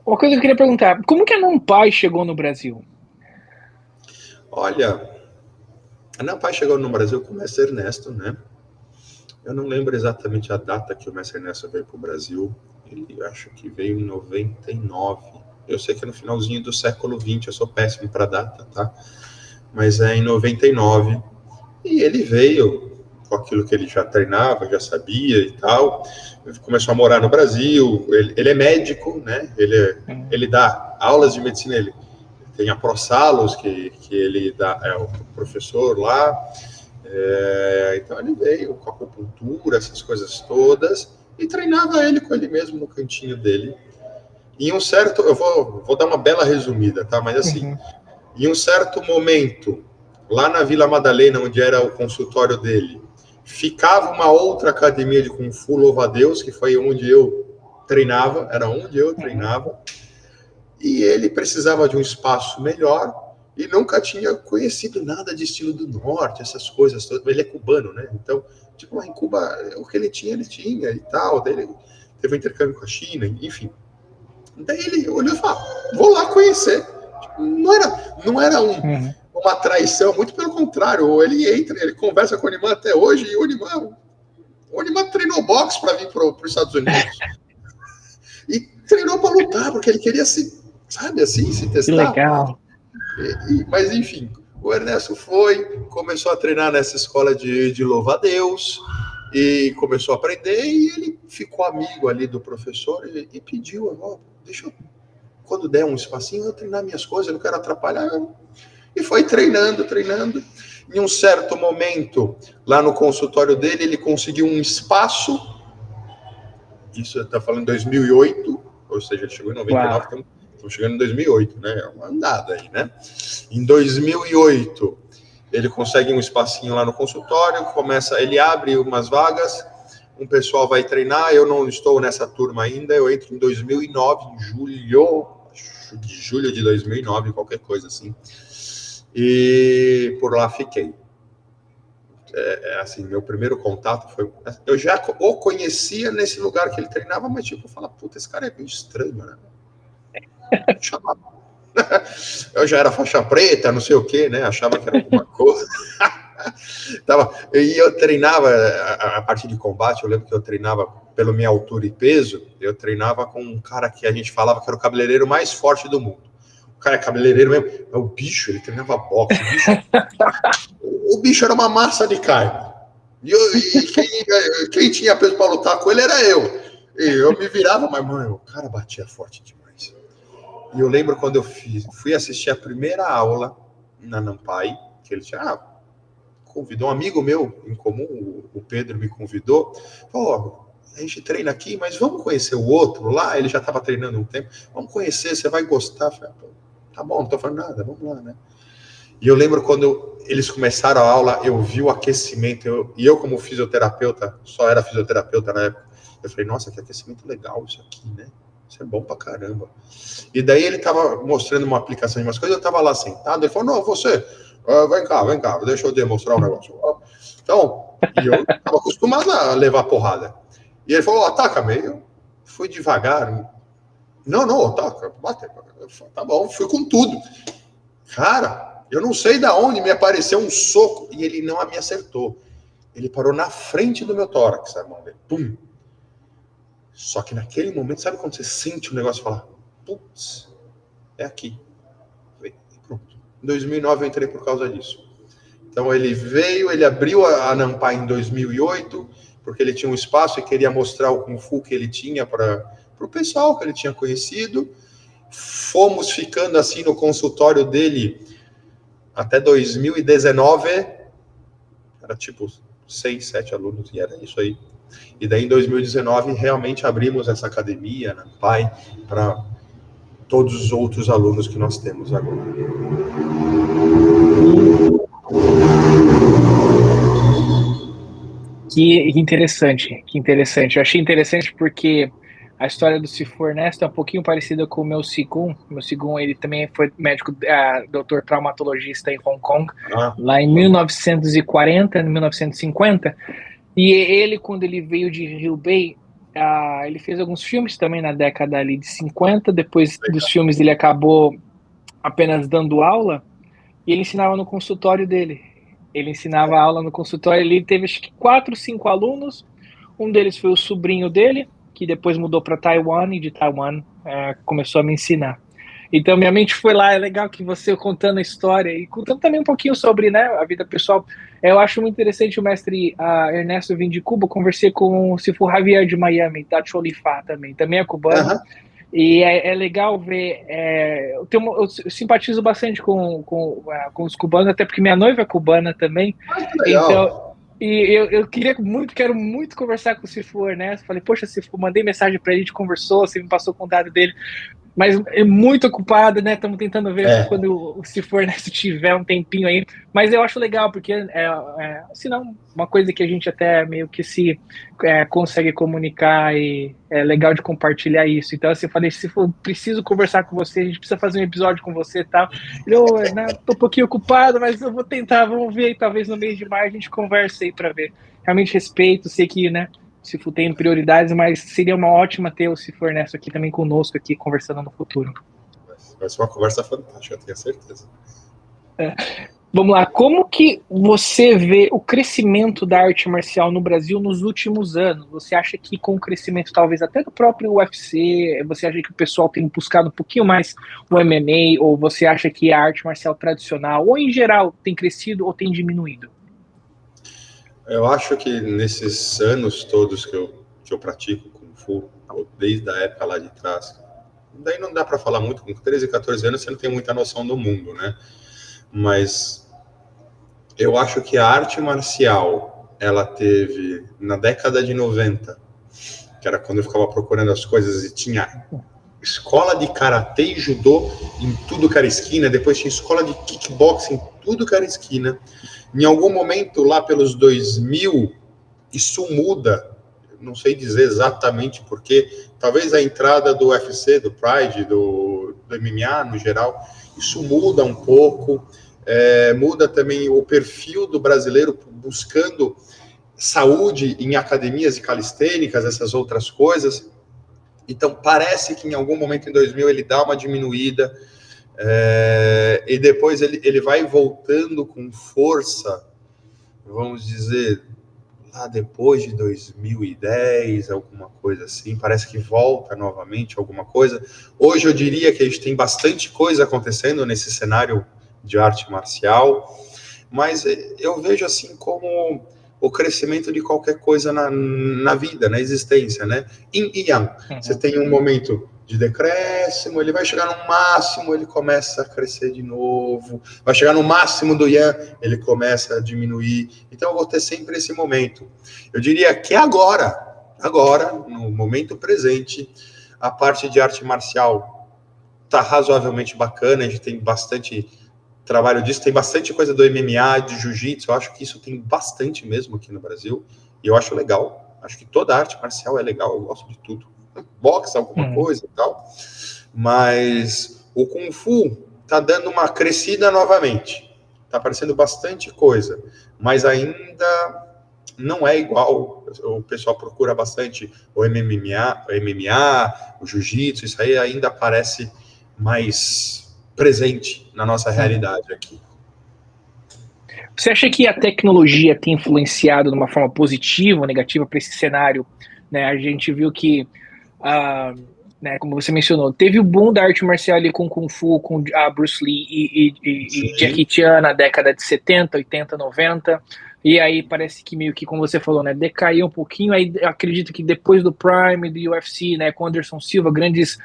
Uma coisa que eu queria perguntar, como que a Nampai chegou no Brasil? Olha, a Nampai chegou no Brasil com o mestre Ernesto, né? Eu não lembro exatamente a data que o mestre Ernesto veio para o Brasil, ele acho que veio em 99. Eu sei que é no finalzinho do século 20, eu sou péssimo para data, tá? Mas é em 99, e ele veio com aquilo que ele já treinava, já sabia e tal, ele começou a morar no Brasil, ele é médico, né, ele dá aulas de medicina, ele tem a ProSalos, que ele dá, é o professor lá, então ele veio com acupuntura, essas coisas todas, e treinava ele com ele mesmo no cantinho dele. E um certo, eu vou dar uma bela resumida, tá, mas assim... Em um certo momento, lá na Vila Madalena, onde era o consultório dele, ficava uma outra academia de Kung Fu, louva a Deus, que foi onde eu treinava, e ele precisava de um espaço melhor, e nunca tinha conhecido nada de estilo do norte, essas coisas todas. Ele é cubano, né? Então, tipo, lá em Cuba, o que ele tinha e tal. Daí ele teve um intercâmbio com a China, enfim. Daí ele olhou e falou, vou lá conhecer. Tipo, não era uma traição, muito pelo contrário. Ele entra, ele conversa com o Onimã até hoje, e o Onimã treinou boxe para vir para os Estados Unidos. E treinou para lutar, porque ele queria se testar. Que legal. Mas, enfim, o Ernesto começou a treinar nessa escola de louva-a-Deus, e começou a aprender, e ele ficou amigo ali do professor, e pediu, deixa eu, quando der um espacinho, eu treinar minhas coisas, eu não quero atrapalhar. E foi treinando. Em um certo momento, lá no consultório dele, ele conseguiu um espaço. Isso está falando em 2008, ou seja, ele chegou em 99, estamos chegando em 2008, né? É uma andada aí, né? Em 2008, ele consegue um espacinho lá no consultório, ele abre umas vagas, um pessoal vai treinar, eu não estou nessa turma ainda, eu entro em 2009, em julho de 2009, qualquer coisa assim. E por lá fiquei. Assim, meu primeiro contato foi... Eu já o conhecia nesse lugar que ele treinava, mas tipo, eu falava, puta, esse cara é meio estranho, né? Eu já era faixa preta, não sei o que, né? Achava que era alguma coisa. E eu treinava, a parte de combate, eu lembro que eu treinava pela minha altura e peso, eu treinava com um cara que a gente falava que era o cabeleireiro mais forte do mundo. O cara é cabeleireiro mesmo, é o bicho, ele treinava boxe, o bicho era uma massa de carne. E quem tinha peso para lutar com ele era eu. E eu me virava, mas, mano, o cara batia forte demais. E eu lembro quando eu fui assistir a primeira aula na Nampai, que ele tinha convidou um amigo meu em comum, o Pedro me convidou, falou, a gente treina aqui, mas vamos conhecer o outro lá, ele já estava treinando um tempo, vamos conhecer, você vai gostar. Eu falei, tá bom, não estou falando nada, vamos lá, né? E eu lembro quando eles começaram a aula, eu vi o aquecimento, e eu como fisioterapeuta, só era fisioterapeuta na época, eu falei, nossa, que aquecimento legal isso aqui, né? Isso é bom pra caramba. E daí ele tava mostrando uma aplicação de umas coisas, eu tava lá sentado, ele falou, não, você, vem cá, deixa eu demonstrar um negócio. Então, e eu tava acostumado a levar porrada. E ele falou, ataca meio, fui devagar. Não, ataca, bate. Tá bom, fui com tudo. Cara, eu não sei de onde me apareceu um soco e ele não me acertou. Ele parou na frente do meu tórax, a mão dele. Pum. Só que naquele momento, sabe quando você sente o negócio e fala, putz, é aqui. E pronto. Em 2009 eu entrei por causa disso. Então ele abriu a Nampai em 2008, porque ele tinha um espaço e queria mostrar o Kung Fu que ele tinha para o pessoal que ele tinha conhecido. Fomos ficando assim no consultório dele até 2019, era tipo 6, 7 alunos, e era isso aí. E daí em 2019 realmente abrimos essa academia, né, Pai, para todos os outros alunos que nós temos agora. Que interessante, que interessante. Eu achei interessante porque a história do Sifu Ernesto é um pouquinho parecida com o meu Sigun. Meu Sigun, ele também foi médico, doutor traumatologista em Hong Kong, lá em 1940, 1950. E ele, quando ele veio de Rio Bay, ele fez alguns filmes também na década ali de 50. Depois dos filmes, ele acabou apenas dando aula e ele ensinava no consultório dele. Ele ensinava aula no consultório, ele teve acho que 4, 5 alunos. Um deles foi o sobrinho dele, que depois mudou para Taiwan, e de Taiwan começou a me ensinar. Então minha mente foi lá, é legal que você contando a história e contando também um pouquinho sobre, né, a vida pessoal. Eu acho muito interessante o mestre Ernesto vir de Cuba, conversei com o Sifu Javier de Miami, da Cholifá também é cubano. Uhum. E é legal ver, eu simpatizo bastante com os cubanos, até porque minha noiva é cubana também. Então, e eu quero muito conversar com o Sifu Ernesto. Falei, poxa, Sifu, mandei mensagem para ele, a gente conversou, você me passou o contato dele. mas é muito ocupada, né? Estamos tentando ver É, quando, se for, né, se tiver um tempinho aí. Mas eu acho legal, porque se não, uma coisa que a gente até meio que se consegue comunicar e é legal de compartilhar isso. Então, assim, eu falei, se for preciso conversar com você, a gente precisa fazer um episódio com você e tal. Eu, né, tô um pouquinho ocupado, mas eu vou tentar, vamos ver, talvez no mês de maio a gente converse aí para ver. Realmente respeito, sei que, né, se for tem prioridades, mas seria uma ótima ter o Se For Nesto aqui também conosco, aqui conversando no futuro. vai ser uma conversa fantástica, eu tenho certeza. Vamos lá, como que você vê o crescimento da arte marcial no Brasil nos últimos anos? Você acha que com o crescimento talvez até do próprio UFC, você acha que o pessoal tem buscado um pouquinho mais o MMA, ou você acha que a arte marcial tradicional, ou em geral, tem crescido ou tem diminuído? Eu acho que nesses anos todos que eu pratico Kung Fu, desde a época lá de trás, daí não dá para falar muito, com 13, 14 anos você não tem muita noção do mundo, né? Mas eu acho que a arte marcial, ela teve, na década de 90, que era quando eu ficava procurando as coisas e tinha escola de karatê e judô em tudo que era esquina, depois tinha escola de kickboxing em tudo que era esquina. Em algum momento, lá pelos 2000, isso muda, não sei dizer exatamente porquê, talvez a entrada do UFC, do Pride, do MMA no geral, isso muda um pouco, muda também o perfil do brasileiro buscando saúde em academias e calistênicas, essas outras coisas. Então, parece que em algum momento em 2000 ele dá uma diminuída, e depois ele vai voltando com força, vamos dizer, lá depois de 2010, alguma coisa assim, parece que volta novamente alguma coisa. Hoje eu diria que a gente tem bastante coisa acontecendo nesse cenário de arte marcial, mas eu vejo assim como o crescimento de qualquer coisa na vida, na existência, né? Yin e Yang. Você tem um momento de decréscimo, ele vai chegar no máximo, ele começa a crescer de novo, vai chegar no máximo do Yang, ele começa a diminuir. Então eu vou ter sempre esse momento. Eu diria que agora, no momento presente, a parte de arte marcial está razoavelmente bacana, a gente tem bastante trabalho disso, tem bastante coisa do MMA, de jiu-jitsu, eu acho que isso tem bastante mesmo aqui no Brasil, e eu acho legal, acho que toda arte marcial é legal, eu gosto de tudo, boxe, alguma coisa e tal, mas o Kung Fu tá dando uma crescida novamente, tá aparecendo bastante coisa, mas ainda não é igual, o pessoal procura bastante o MMA, o jiu-jitsu, isso aí ainda parece mais presente na nossa realidade aqui. Você acha que a tecnologia tem influenciado de uma forma positiva ou negativa para esse cenário? Né, a gente viu que, né, como você mencionou, teve o boom da arte marcial ali com Kung Fu, com Bruce Lee e Jackie Chan na década de 70, 80, 90. E aí parece que meio que, como você falou, né, decaiu um pouquinho. Aí acredito que depois do Prime, do UFC, né, com Anderson Silva, grandes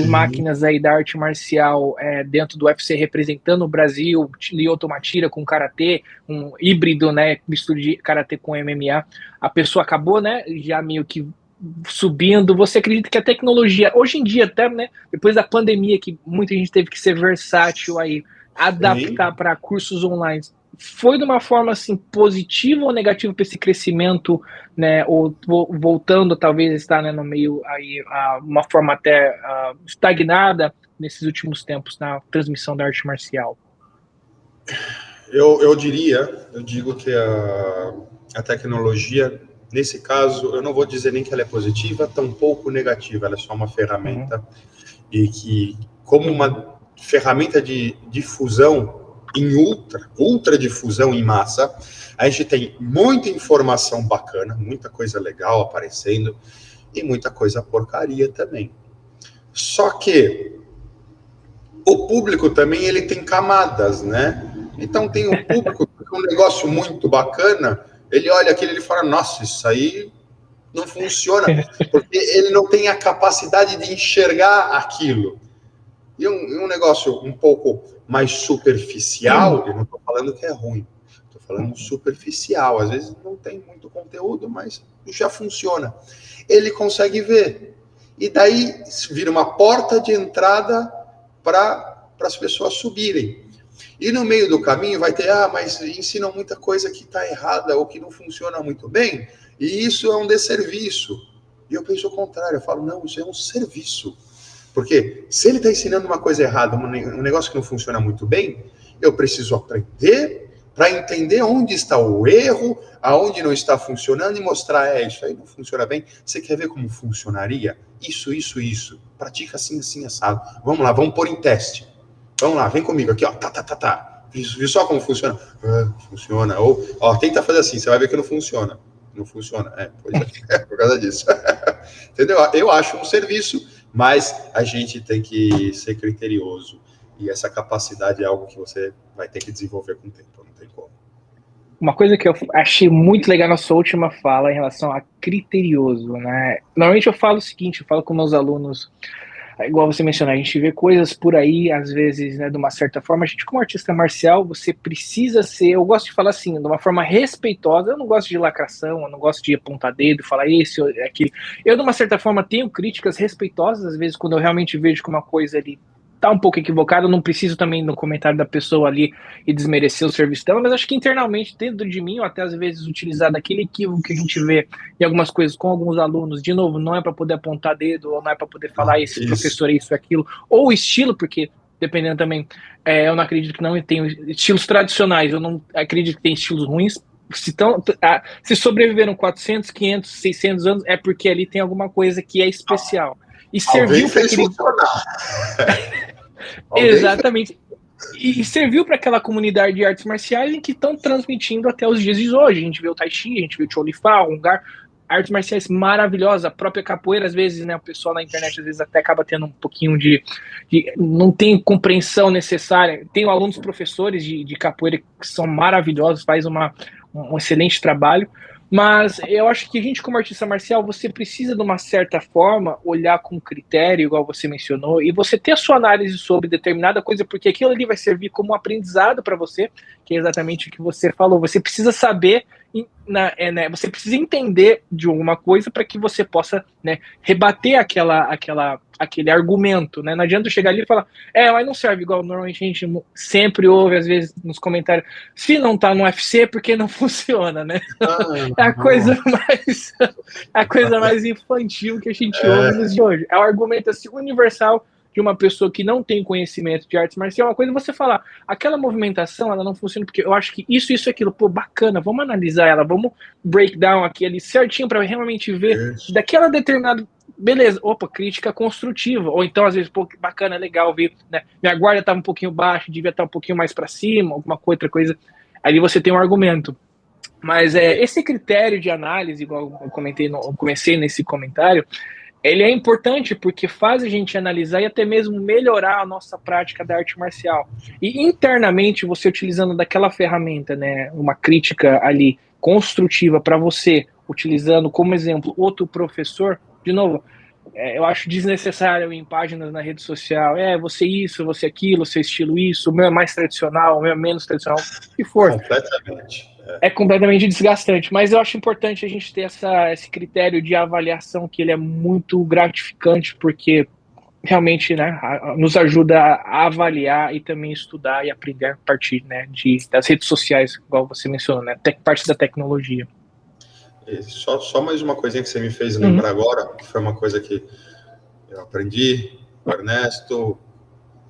máquinas aí da arte marcial dentro do UFC representando o Brasil, Lyoto Machida com Karatê, um híbrido, né, mistura de Karatê com MMA. A pessoa acabou, né, já meio que subindo. Você acredita que a tecnologia, hoje em dia até, né, depois da pandemia, que muita gente teve que ser versátil aí, adaptar para cursos online, foi de uma forma assim positiva ou negativa para esse crescimento, né? Ou voltando talvez estar, né, no meio aí uma forma até estagnada nesses últimos tempos na transmissão da arte marcial? Eu digo que a tecnologia, nesse caso, eu não vou dizer nem que ela é positiva, tampouco negativa, ela é só uma ferramenta, e que, como uma ferramenta de difusão em ultra difusão em massa, a gente tem muita informação bacana, muita coisa legal aparecendo, e muita coisa porcaria também. Só que o público também, ele tem camadas, né? Então tem um público que é um negócio muito bacana, ele olha aquilo e fala, nossa, isso aí não funciona, porque ele não tem a capacidade de enxergar aquilo. E um negócio um pouco mais superficial, eu não estou falando que é ruim, estou falando superficial, às vezes não tem muito conteúdo, mas já funciona. Ele consegue ver. e daí vira uma porta de entrada para as pessoas subirem. E no meio do caminho vai ter, mas ensinam muita coisa que está errada ou que não funciona muito bem, e isso é um desserviço. E eu penso o contrário, eu falo, não, isso é um serviço. Porque se ele está ensinando uma coisa errada, um negócio que não funciona muito bem, eu preciso aprender para entender onde está o erro, aonde não está funcionando e mostrar, isso aí não funciona bem. Você quer ver como funcionaria? Isso. Pratica assim, assim, assado. Vamos lá, vamos pôr em teste. Vamos lá, vem comigo aqui, ó. Tá. Viu só como funciona? Funciona. Ou, tenta fazer assim, você vai ver que não funciona. Não funciona. Pois é por causa disso. Entendeu? Eu acho um serviço, mas a gente tem que ser criterioso. E essa capacidade é algo que você vai ter que desenvolver com o tempo, não tem como. Uma coisa que eu achei muito legal na sua última fala em relação a criterioso, né? Normalmente eu falo o seguinte, eu falo com meus alunos, igual você mencionou, a gente vê coisas por aí, às vezes, né, de uma certa forma, a gente como artista marcial, você precisa ser, eu gosto de falar assim, de uma forma respeitosa, eu não gosto de lacração, eu não gosto de apontar dedo, falar isso, aquilo. Eu, de uma certa forma, tenho críticas respeitosas, às vezes, quando eu realmente vejo que uma coisa ali tá um pouco equivocado, eu não preciso também no comentário da pessoa ali e desmerecer o serviço dela, mas acho que internamente, dentro de mim, ou até às vezes utilizar daquele equívoco que a gente vê em algumas coisas com alguns alunos, de novo, não é para poder apontar dedo, ou não é para poder falar esse professor é isso, aquilo, ou o estilo, porque dependendo também, eu não acredito que não tenho estilos tradicionais, eu não acredito que tem estilos ruins, se sobreviveram 400, 500, 600 anos, é porque ali tem alguma coisa que é especial. E serviu para aquele... Exatamente. E serviu para aquela comunidade de artes marciais em que estão transmitindo até os dias de hoje. A gente vê o Tai Chi, a gente vê o Chou Li Fa, o Hungar, artes marciais maravilhosas. A própria capoeira, às vezes, né, o pessoal na internet às vezes até acaba tendo um pouquinho de não tem compreensão necessária. Tenho alunos professores de capoeira que são maravilhosos, faz um excelente trabalho. Mas eu acho que a gente, como artista marcial, você precisa, de uma certa forma, olhar com critério, igual você mencionou, e você ter a sua análise sobre determinada coisa, porque aquilo ali vai servir como aprendizado para você, que é exatamente o que você falou. Você precisa saber, você precisa entender de alguma coisa para que você possa, né, rebater aquele argumento, né? Não adianta eu chegar ali e falar, mas não serve, igual normalmente a gente sempre ouve, às vezes, nos comentários, se não tá no UFC, porque não funciona, né? É a coisa mais infantil que a gente ouve nos dias de hoje. É um argumento assim, universal de uma pessoa que não tem conhecimento de artes marciais. Uma coisa é você falar, aquela movimentação, ela não funciona porque eu acho que isso, aquilo, bacana, vamos analisar ela, vamos break down aqui ali certinho para realmente ver daquela determinada... Beleza, crítica construtiva, ou então às vezes, bacana, legal ver, né? Minha guarda estava um pouquinho baixa, devia estar um pouquinho mais para cima, alguma outra coisa. Ali você tem um argumento. Mas esse critério de análise, igual eu comecei nesse comentário, ele é importante porque faz a gente analisar e até mesmo melhorar a nossa prática da arte marcial. E internamente, você utilizando daquela ferramenta, né, uma crítica ali construtiva para você, utilizando como exemplo outro professor, de novo, eu acho desnecessário em páginas na rede social, você isso, você aquilo, seu estilo isso, o meu é mais tradicional, o meu é menos tradicional, o que for. Completamente. É completamente desgastante, mas eu acho importante a gente ter esse critério de avaliação, que ele é muito gratificante, porque realmente, né, nos ajuda a avaliar e também estudar e aprender a partir, né, das redes sociais, igual você mencionou, né, parte da tecnologia. Só mais uma coisinha que você me fez lembrar agora, que foi uma coisa que eu aprendi com o Ernesto,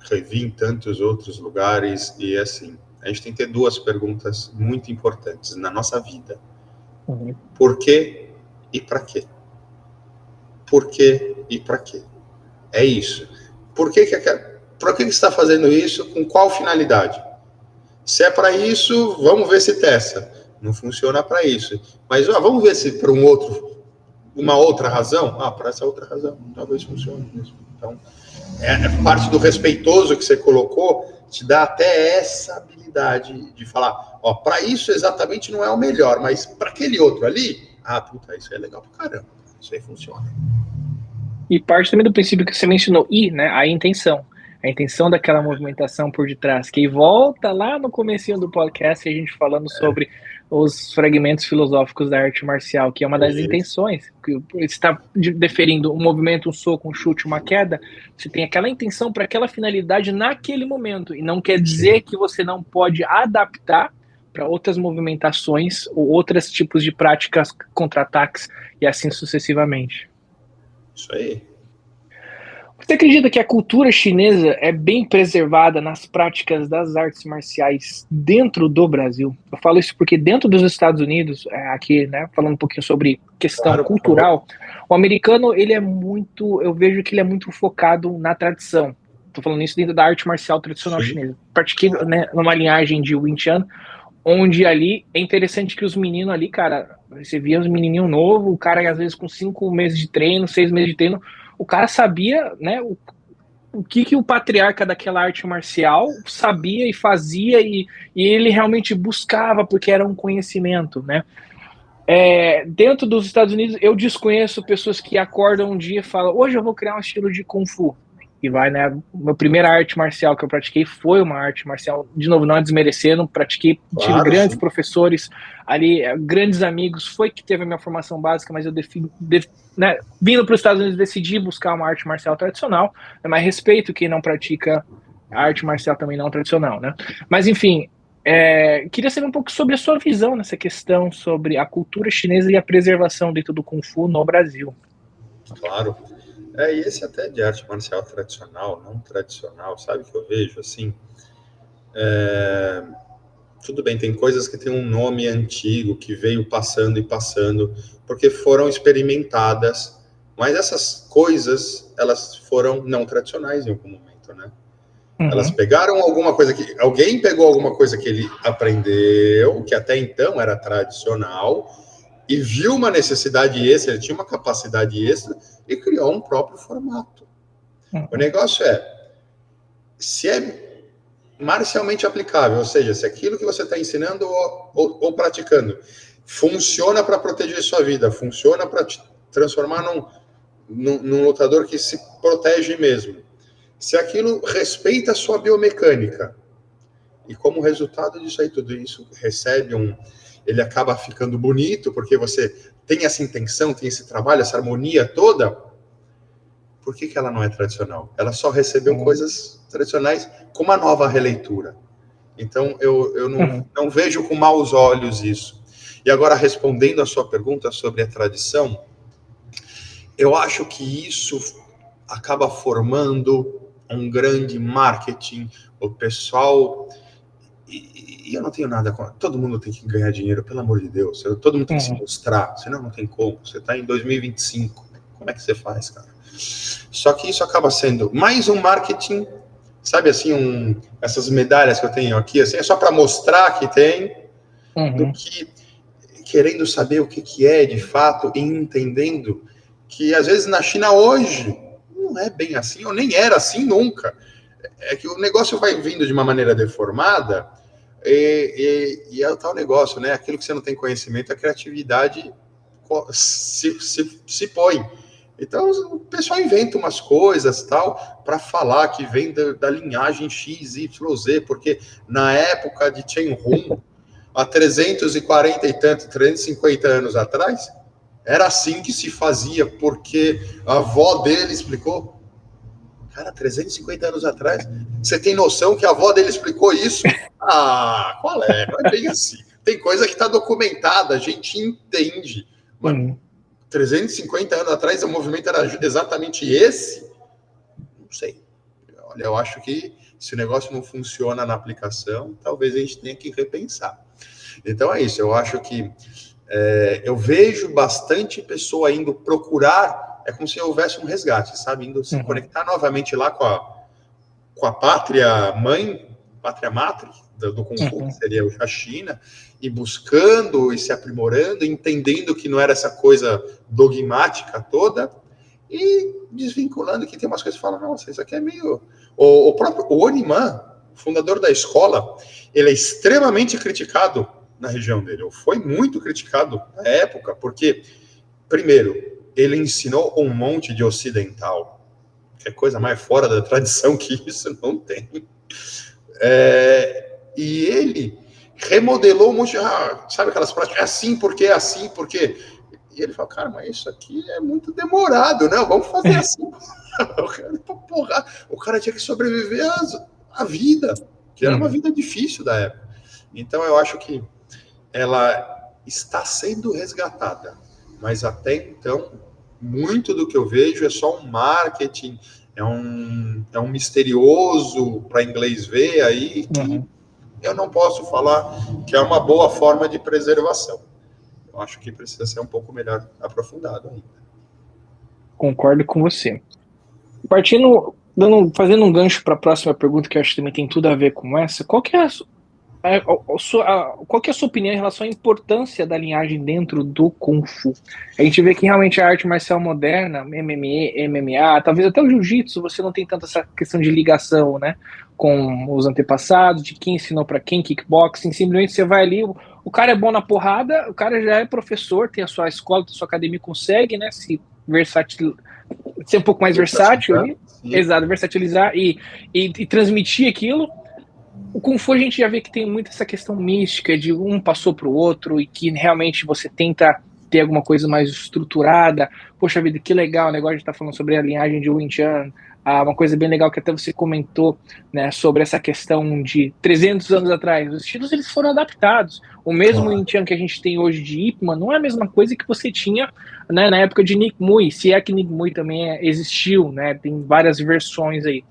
revi em tantos outros lugares, e assim, a gente tem que ter duas perguntas muito importantes na nossa vida. Por quê e para quê? Por quê e para quê? É isso. Por que você está fazendo isso? Com qual finalidade? Se é para isso, vamos ver se testa. Não funciona para isso. Mas vamos ver se para uma outra razão? Para essa outra razão, talvez funcione mesmo. Então, parte do respeitoso que você colocou, te dá até essa habilidade de falar, para isso exatamente não é o melhor, mas para aquele outro ali, isso é legal pra caramba, isso aí funciona. E parte também do princípio que você mencionou, né, a intenção. a intenção daquela movimentação por detrás, que volta lá no comecinho do podcast, a gente falando sobre os fragmentos filosóficos da arte marcial, que é uma das intenções, que você está deferindo um movimento, um soco, um chute, uma queda, você tem aquela intenção para aquela finalidade naquele momento, e não quer dizer que você não pode adaptar para outras movimentações ou outros tipos de práticas, contra-ataques e assim sucessivamente. Isso aí. Você acredita que a cultura chinesa é bem preservada nas práticas das artes marciais dentro do Brasil? Eu falo isso porque dentro dos Estados Unidos, aqui, né, falando um pouquinho sobre questão cultural, o americano, ele é muito, eu vejo que ele é muito focado na tradição. Estou falando isso dentro da arte marcial tradicional chinesa. Pratiquei, né, numa linhagem de Wing Chun, onde ali é interessante que os meninos ali, cara, você via os menininhos novos, o cara às vezes com 5 meses de treino, 6 meses de treino, o cara sabia, né, o que o patriarca daquela arte marcial sabia e fazia, e ele realmente buscava, porque era um conhecimento, né? Dentro dos Estados Unidos, eu desconheço pessoas que acordam um dia e falam, hoje eu vou criar um estilo de Kung Fu. E vai, né? Minha primeira arte marcial que eu pratiquei foi uma arte marcial, de novo, não a desmerecendo, pratiquei, tive grandes professores ali, grandes amigos, foi que teve a minha formação básica, mas eu né, vindo para os Estados Unidos, decidi buscar uma arte marcial tradicional, mas respeito quem não pratica a arte marcial também não tradicional, né? Mas, enfim, queria saber um pouco sobre a sua visão nessa questão, sobre a cultura chinesa e a preservação dentro do Kung Fu no Brasil. Claro. E esse até de arte marcial tradicional, não tradicional, sabe que eu vejo, assim, tudo bem, tem coisas que tem um nome antigo, que veio passando e passando, porque foram experimentadas, mas essas coisas, elas foram não tradicionais em algum momento, né? Elas pegaram alguma coisa que... Alguém pegou alguma coisa que ele aprendeu, que até então era tradicional, e viu uma necessidade extra, ele tinha uma capacidade extra, e criou um próprio formato. O negócio se é marcialmente aplicável, ou seja, se aquilo que você está ensinando ou praticando funciona para proteger sua vida, funciona para te transformar num lutador que se protege mesmo, se aquilo respeita a sua biomecânica, e como resultado disso aí, tudo isso recebe ele acaba ficando bonito, porque você tem essa intenção, tem esse trabalho, essa harmonia toda, por que ela não é tradicional? Ela só recebeu coisas tradicionais com uma nova releitura. Então, eu não vejo com maus olhos isso. E agora, respondendo a sua pergunta sobre a tradição, eu acho que isso acaba formando um grande marketing, o pessoal... E eu não tenho nada com... Todo mundo tem que ganhar dinheiro, pelo amor de Deus. Todo mundo tem que se mostrar, senão não tem como. Você está em 2025, como é que você faz, cara? Só que isso acaba sendo mais um marketing, sabe assim, essas medalhas que eu tenho aqui, assim, é só para mostrar que tem, do que querendo saber o que é de fato e entendendo que às vezes na China hoje não é bem assim, ou nem era assim nunca. É que o negócio vai vindo de uma maneira deformada e é o tal negócio, né? Aquilo que você não tem conhecimento, a criatividade se põe. Então, o pessoal inventa umas coisas, tal, para falar que vem da linhagem X, Y, Z, porque na época de Chen Hung, há 340 e tanto, 350 anos atrás, era assim que se fazia, porque a avó dele explicou. Cara, 350 anos atrás, você tem noção que a avó dele explicou isso? Ah, qual é? Não é bem assim. Tem coisa que está documentada, a gente entende. Mas 350 anos atrás o movimento era exatamente esse? Não sei. Olha, eu acho que se o negócio não funciona na aplicação, talvez a gente tenha que repensar. Então é isso, eu acho que eu vejo bastante pessoa indo procurar, é como se houvesse um resgate, sabe? Indo se conectar novamente lá com a pátria mãe, pátria matriz do Kung Fu, que seria a China, e buscando e se aprimorando, entendendo que não era essa coisa dogmática toda, e desvinculando que tem umas coisas que falam, nossa, isso aqui é meio... O próprio Oniman, fundador da escola, ele é extremamente criticado na região dele, foi muito criticado na época, porque, primeiro, ele ensinou um monte de ocidental, qualquer coisa mais fora da tradição que isso não tem. E ele remodelou um monte de, sabe aquelas práticas, é assim porque é assim, porque... E ele fala, cara, mas isso aqui é muito demorado, né? Vamos fazer assim. O cara tinha que sobreviver à vida, que era uma vida difícil da época. Então eu acho que ela está sendo resgatada, mas até então, muito do que eu vejo é só um marketing, é um misterioso para inglês ver aí, que eu não posso falar que é uma boa forma de preservação. Eu acho que precisa ser um pouco melhor aprofundado ainda. Concordo com você. Fazendo um gancho para a próxima pergunta, que eu acho que também tem tudo a ver com essa, qual que é a sua opinião em relação à importância da linhagem dentro do Kung Fu? A gente vê que realmente a arte marcial moderna, MMA, talvez até o Jiu-Jitsu, você não tem tanto essa questão de ligação, né, com os antepassados, de quem ensinou para quem, kickboxing, simplesmente você vai ali, o cara é bom na porrada, o cara já é professor, tem a sua escola, tem a sua academia, consegue, né, ser um pouco mais versátil ali, exato, versatilizar e transmitir aquilo. O Kung Fu a gente já vê que tem muito essa questão mística de um passou para o outro e que realmente você tenta ter alguma coisa mais estruturada. Poxa vida, que legal o negócio de estar falando sobre a linhagem de Wing Chun. Uma coisa bem legal que até você comentou, né, sobre essa questão de 300 anos atrás. Os estilos eles foram adaptados. O mesmo Wing Chun que a gente tem hoje de Ip Man não é a mesma coisa que você tinha, né, na época de Nick Mui, se é que Nick Mui também existiu, né, tem várias versões aí.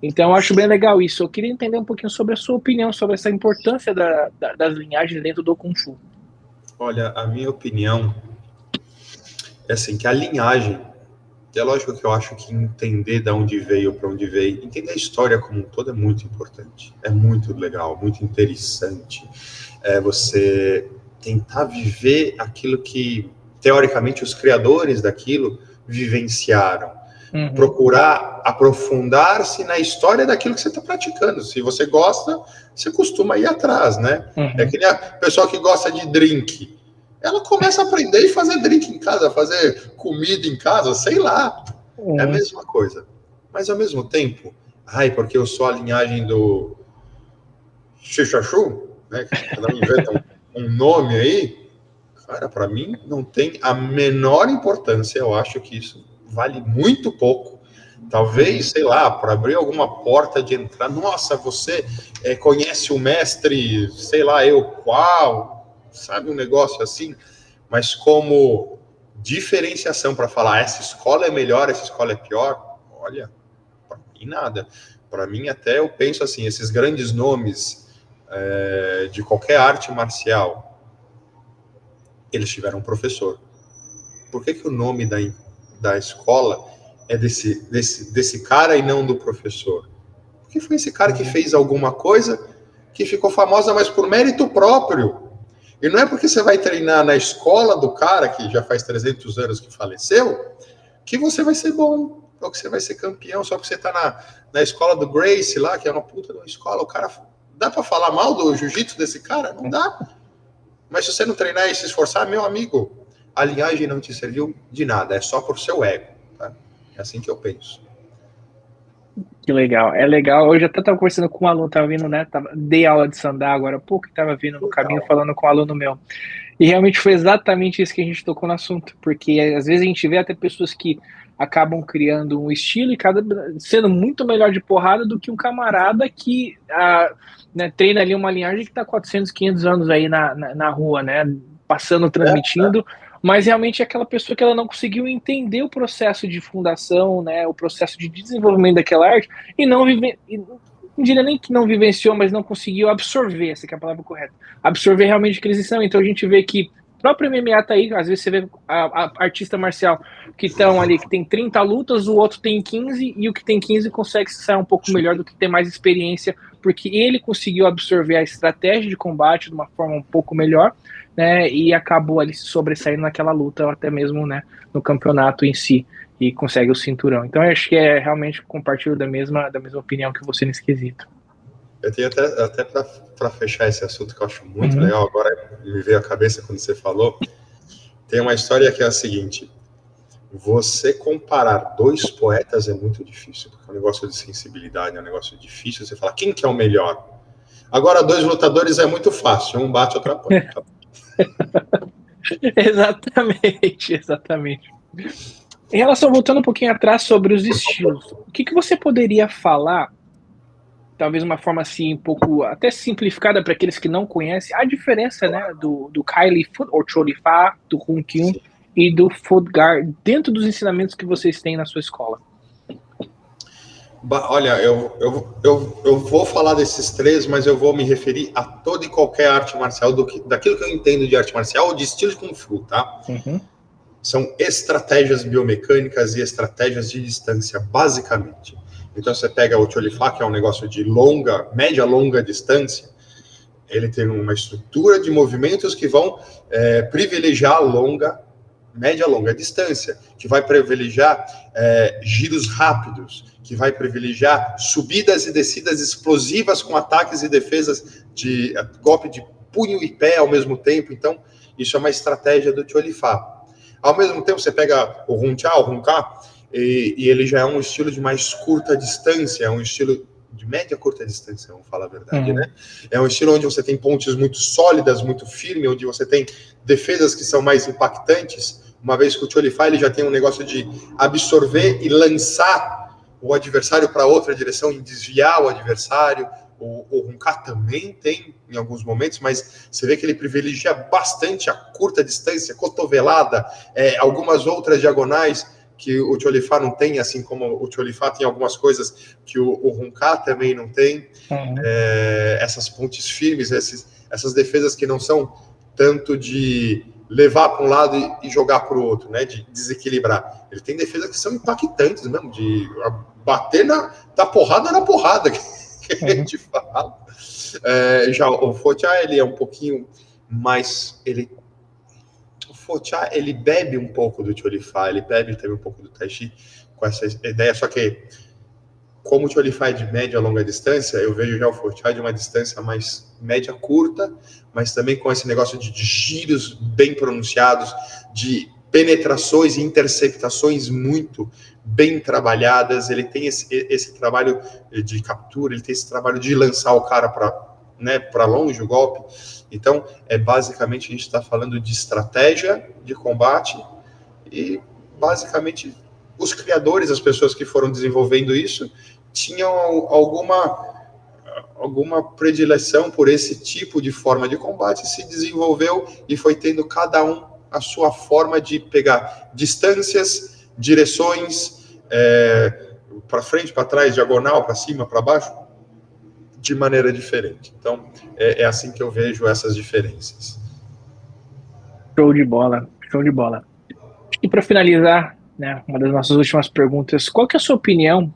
Então, eu acho bem legal isso. Eu queria entender um pouquinho sobre a sua opinião, sobre essa importância das linhagens dentro do Kung Fu. Olha, a minha opinião é assim, que a linhagem, é lógico que eu acho que entender de onde veio, para onde veio, entender a história como um todo é muito importante. É muito legal, muito interessante. Você tentar viver aquilo que, teoricamente, os criadores daquilo vivenciaram. Procurar aprofundar-se na história daquilo que você está praticando. Se você gosta, você costuma ir atrás, né? É que nem a pessoa que gosta de drink. Ela começa a aprender e fazer drink em casa, fazer comida em casa, sei lá. É a mesma coisa. Mas, ao mesmo tempo, porque eu sou a linhagem do Xixaxu, né? Cada um inventa um nome aí. Cara, para mim, não tem a menor importância. Eu acho que isso vale muito pouco. Talvez, sei lá, para abrir alguma porta de entrar. Nossa, você conhece o mestre, sei lá, eu qual, sabe, um negócio assim. Mas como diferenciação para falar essa escola é melhor, essa escola é pior, olha, para mim nada. Para mim até eu penso assim, esses grandes nomes de qualquer arte marcial, eles tiveram um professor. Por que o nome da escola é desse cara e não do professor? Porque foi esse cara que fez alguma coisa que ficou famosa, mas por mérito próprio. E não é porque você vai treinar na escola do cara, que já faz 300 anos que faleceu, que você vai ser bom, ou que você vai ser campeão, só porque você está na escola do Gracie lá, que é uma puta de uma escola. O cara, dá para falar mal do jiu-jitsu desse cara? Não dá. Mas se você não treinar e se esforçar, meu amigo, a linhagem não te serviu de nada, é só por seu ego, tá? É assim que eu penso. Que legal, é legal. Hoje eu até estava conversando com um aluno, estava vindo, né? Dei aula de sandá agora há pouco, estava vindo no caminho falando com um aluno meu. E realmente foi exatamente isso que a gente tocou no assunto, porque às vezes a gente vê até pessoas que acabam criando um estilo e sendo muito melhor de porrada do que um camarada que né, treina ali uma linhagem que está 400, 500 anos aí na rua, né? Passando, transmitindo. Mas realmente é aquela pessoa que ela não conseguiu entender o processo de fundação, né, o processo de desenvolvimento daquela arte, e não diria nem que não vivenciou, mas não conseguiu absorver, essa que é a palavra correta, absorver realmente o que eles ensinam. Então a gente vê que o próprio MMA tá aí, às vezes você vê a artista marcial que estão ali, que tem 30 lutas, o outro tem 15, e o que tem 15 consegue se sair um pouco melhor do que tem mais experiência, porque ele conseguiu absorver a estratégia de combate de uma forma um pouco melhor, né, e acabou ali se sobressaindo naquela luta, ou até mesmo, né, no campeonato em si, e consegue o cinturão. Então eu acho que realmente compartilho da mesma opinião que você nesse quesito. Eu tenho até para fechar esse assunto que eu acho muito legal, agora me veio à cabeça quando você falou, tem uma história que é a seguinte: você comparar dois poetas é muito difícil, porque é um negócio de sensibilidade, é um negócio difícil. Você fala, quem que é o melhor? Agora, dois lutadores é muito fácil, um bate, outro apanha. Exatamente, exatamente. Em relação, voltando um pouquinho atrás sobre os estilos, o que você poderia falar, talvez uma forma assim, um pouco até simplificada para aqueles que não conhecem, a diferença, né, do Kylie Foot, ou Cholifa, do Hun Kyun e do Fodgar, dentro dos ensinamentos que vocês têm na sua escola? Olha, eu vou falar desses três, mas eu vou me referir a toda e qualquer arte marcial, daquilo que eu entendo de arte marcial ou de estilo de Kung Fu, tá? Uhum. São estratégias biomecânicas e estratégias de distância, basicamente. Então, você pega o Cholifa, que é um negócio de média, longa distância, ele tem uma estrutura de movimentos que vão privilegiar a média, longa distância, que vai privilegiar giros rápidos, que vai privilegiar subidas e descidas explosivas com ataques e defesas de golpe de punho e pé ao mesmo tempo. Então, isso é uma estratégia do Cholifa. Ao mesmo tempo, você pega o Hun Cha, o Hun Ka, e ele já é um estilo de mais curta distância, é um estilo de média curta distância, vamos falar a verdade, né? É um estilo onde você tem pontes muito sólidas, muito firmes, onde você tem defesas que são mais impactantes, uma vez que o Cholifa ele já tem um negócio de absorver e lançar o adversário para outra direção e desviar o adversário. O Hun Ka também tem em alguns momentos, mas você vê que ele privilegia bastante a curta distância, cotovelada, algumas outras diagonais que o Cholifa não tem, assim como o Cholifa tem algumas coisas que o Hun Ka também não tem. Essas pontes firmes, essas defesas que não são tanto de levar para um lado e jogar para o outro, né, de desequilibrar. Ele tem defesas que são impactantes mesmo, de bater da porrada na porrada, que a gente fala. Já o Focha, ele é um pouquinho mais... O Focha, ele bebe um pouco do Cholifa, ele bebe também um pouco do Tai Chi, com essa ideia, só que como o Cholifa é de média a longa distância, eu vejo já o Focha de uma distância mais média curta, mas também com esse negócio de giros bem pronunciados, de penetrações e interceptações muito bem trabalhadas. Ele tem esse trabalho de captura, ele tem esse trabalho de lançar o cara para longe o golpe. Então, basicamente, a gente está falando de estratégia de combate e, basicamente, os criadores, as pessoas que foram desenvolvendo isso, tinham alguma predileção por esse tipo de forma de combate, se desenvolveu e foi tendo cada um a sua forma de pegar distâncias, direções, para frente, para trás, diagonal, para cima, para baixo, de maneira diferente. Então, é assim que eu vejo essas diferenças. Show de bola, show de bola. E para finalizar, né, uma das nossas últimas perguntas, qual que é a sua opinião,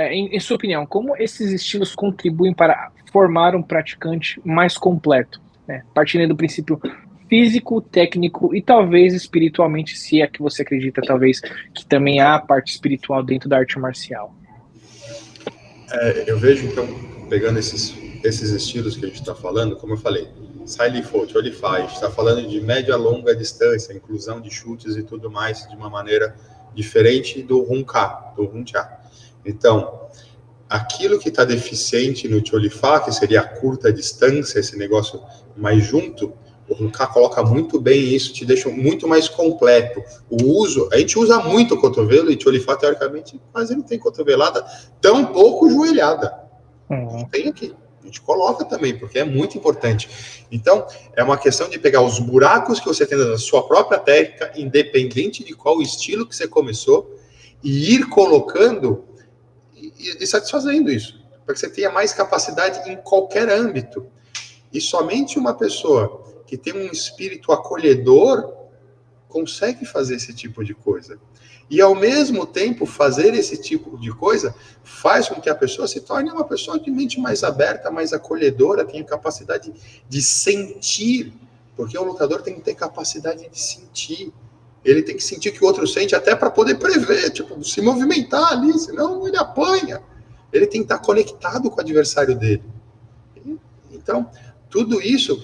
em sua opinião, como esses estilos contribuem para formar um praticante mais completo, né? Partindo do princípio físico, técnico e talvez espiritualmente, se é que você acredita, talvez, que também há a parte espiritual dentro da arte marcial. Eu vejo, então, pegando esses estilos que a gente está falando, como eu falei, Siley Foot, Cholifa, a gente está falando de média a longa distância, inclusão de chutes e tudo mais, de uma maneira diferente do Hun Ka, do Hun Cha. Então, aquilo que está deficiente no Cholifa, que seria a curta distância, esse negócio mais junto, o Hun Ka coloca muito bem isso, te deixa muito mais completo. A gente usa muito o cotovelo, e Cholifa, teoricamente, mas ele tem cotovelada tão pouco joelhada. Tem aqui. A gente coloca também, porque é muito importante. Então, é uma questão de pegar os buracos que você tem na sua própria técnica, independente de qual estilo que você começou, e ir colocando e satisfazendo isso, para que você tenha mais capacidade em qualquer âmbito. E somente uma pessoa que tem um espírito acolhedor consegue fazer esse tipo de coisa. E, ao mesmo tempo, fazer esse tipo de coisa faz com que a pessoa se torne uma pessoa de mente mais aberta, mais acolhedora, tenha capacidade de sentir, porque o lutador tem que ter capacidade de sentir. Ele tem que sentir o que o outro sente, até para poder prever, tipo, se movimentar ali, senão ele apanha. Ele tem que estar conectado com o adversário dele. Então, tudo isso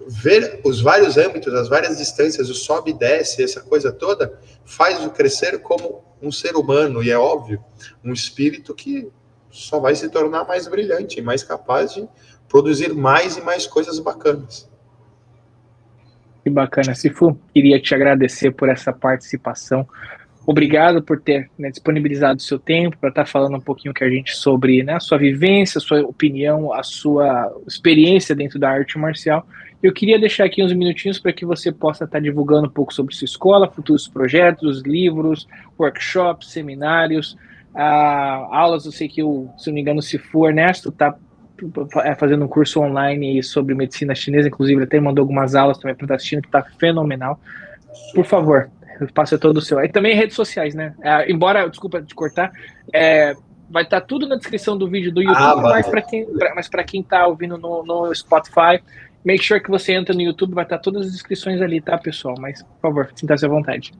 ver os vários âmbitos, as várias distâncias, o sobe e desce, essa coisa toda, faz o crescer como um ser humano, e é óbvio, um espírito que só vai se tornar mais brilhante, mais capaz de produzir mais e mais coisas bacanas. Que bacana, Sifu. Queria te agradecer por essa participação. Obrigado por ter, né, disponibilizado o seu tempo para estar falando um pouquinho com a gente sobre, né, a sua vivência, a sua opinião, a sua experiência dentro da arte marcial. Eu queria deixar aqui uns minutinhos para que você possa estar divulgando um pouco sobre sua escola, futuros projetos, livros, workshops, seminários, aulas. Eu sei que, se não me engano, o Sifu Ernesto está fazendo um curso online sobre medicina chinesa, inclusive ele até mandou algumas aulas também para estar assistindo, que está fenomenal. Por favor, o espaço é todo seu. E também redes sociais, né? Embora, desculpa te cortar, vai estar tudo na descrição do vídeo do YouTube, mas para quem está ouvindo no Spotify, make sure que você entra no YouTube, vai estar todas as descrições ali, tá, pessoal? Mas, por favor, sinta-se à vontade.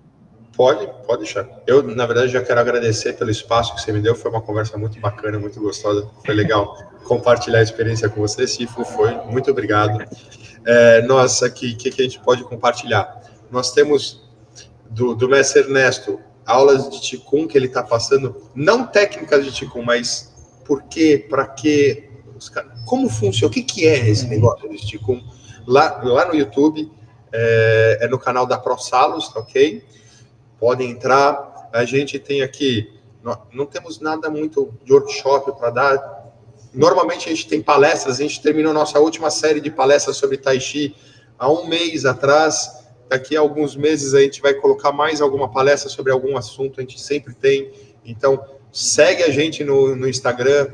Pode deixar. Eu, na verdade, já quero agradecer pelo espaço que você me deu. Foi uma conversa muito bacana, muito gostosa. Foi legal compartilhar a experiência com você, Sifu. Muito obrigado. Nós aqui, o que a gente pode compartilhar? Nós temos do mestre Ernesto aulas de Qigong que ele está passando, não técnicas de Qigong, mas por quê, para quê, como funciona, o que é esse negócio de Qigong? Lá no YouTube, é no canal da ProSalos, ok? Podem entrar. A gente tem aqui, não temos nada muito de workshop para dar. Normalmente a gente tem palestras, a gente terminou nossa última série de palestras sobre Tai Chi há um mês atrás. Daqui a alguns meses a gente vai colocar mais alguma palestra sobre algum assunto, a gente sempre tem. Então, segue a gente no Instagram,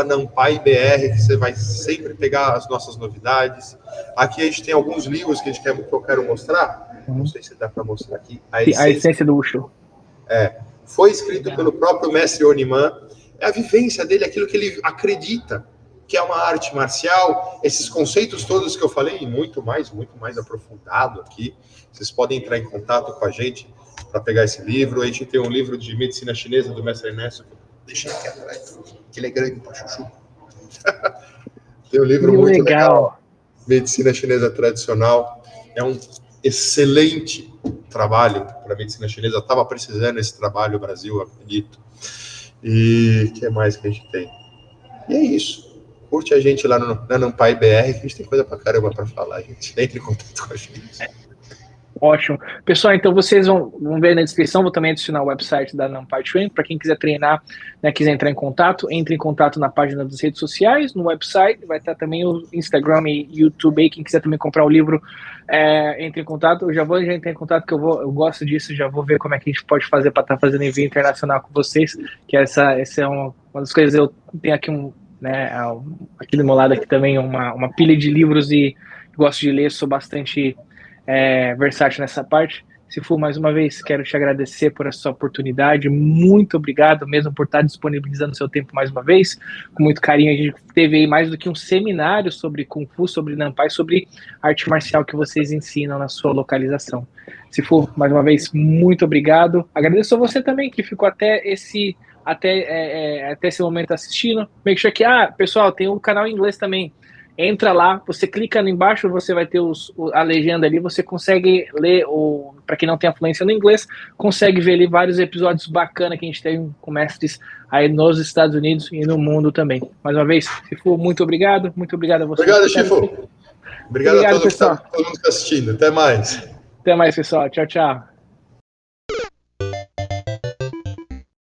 @nampaibr, que você vai sempre pegar as nossas novidades. Aqui a gente tem alguns livros que eu quero mostrar. Não sei se dá para mostrar aqui. A essência do Wushu. Foi escrito pelo próprio mestre Oniman. É a vivência dele, aquilo que ele acredita que é uma arte marcial, esses conceitos todos que eu falei, e muito mais aprofundado aqui. Vocês podem entrar em contato com a gente para pegar esse livro. A gente tem um livro de medicina chinesa do mestre Ernesto, deixa aqui atrás, que ele é grande para chuchu. Tem um livro muito legal, Medicina Chinesa Tradicional. É um excelente trabalho para a medicina chinesa. Estava precisando desse trabalho, o Brasil, acredito. E o que mais que a gente tem? E é isso. Curte a gente lá na Nampai BR, que a gente tem coisa pra caramba para falar, gente. Entre em contato com a gente. Ótimo. Pessoal, então vocês vão ver na descrição, vou também adicionar o website da Nampai Training, para quem quiser treinar, né, quiser entrar em contato, entre em contato na página das redes sociais, no website, vai estar também o Instagram e YouTube aí, quem quiser também comprar o livro, entre em contato. Eu já entrei em contato, que eu gosto disso, já vou ver como é que a gente pode fazer para estar fazendo envio internacional com vocês, que essa é uma das coisas. Eu tenho aqui aqui do meu lado aqui também uma pilha de livros e gosto de ler, sou bastante versátil nessa parte. Se for, mais uma vez, quero te agradecer por essa oportunidade, muito obrigado mesmo por estar disponibilizando seu tempo mais uma vez, com muito carinho. A gente teve aí mais do que um seminário sobre Kung Fu, sobre Nampai, sobre arte marcial que vocês ensinam na sua localização. Se for, mais uma vez, muito obrigado. Agradeço a você também que ficou até esse momento assistindo. Make sure que, pessoal, tem um canal em inglês também. Entra lá, você clica embaixo, você vai ter a legenda ali, você consegue ler, para quem não tem a fluência no inglês, consegue ver ali vários episódios bacanas que a gente tem com mestres aí nos Estados Unidos e no mundo também. Mais uma vez, Sifu, muito obrigado a você. Obrigado, Sifu. Obrigado a todos, pessoal. Todo mundo que está assistindo. Até mais. Até mais, pessoal. Tchau, tchau.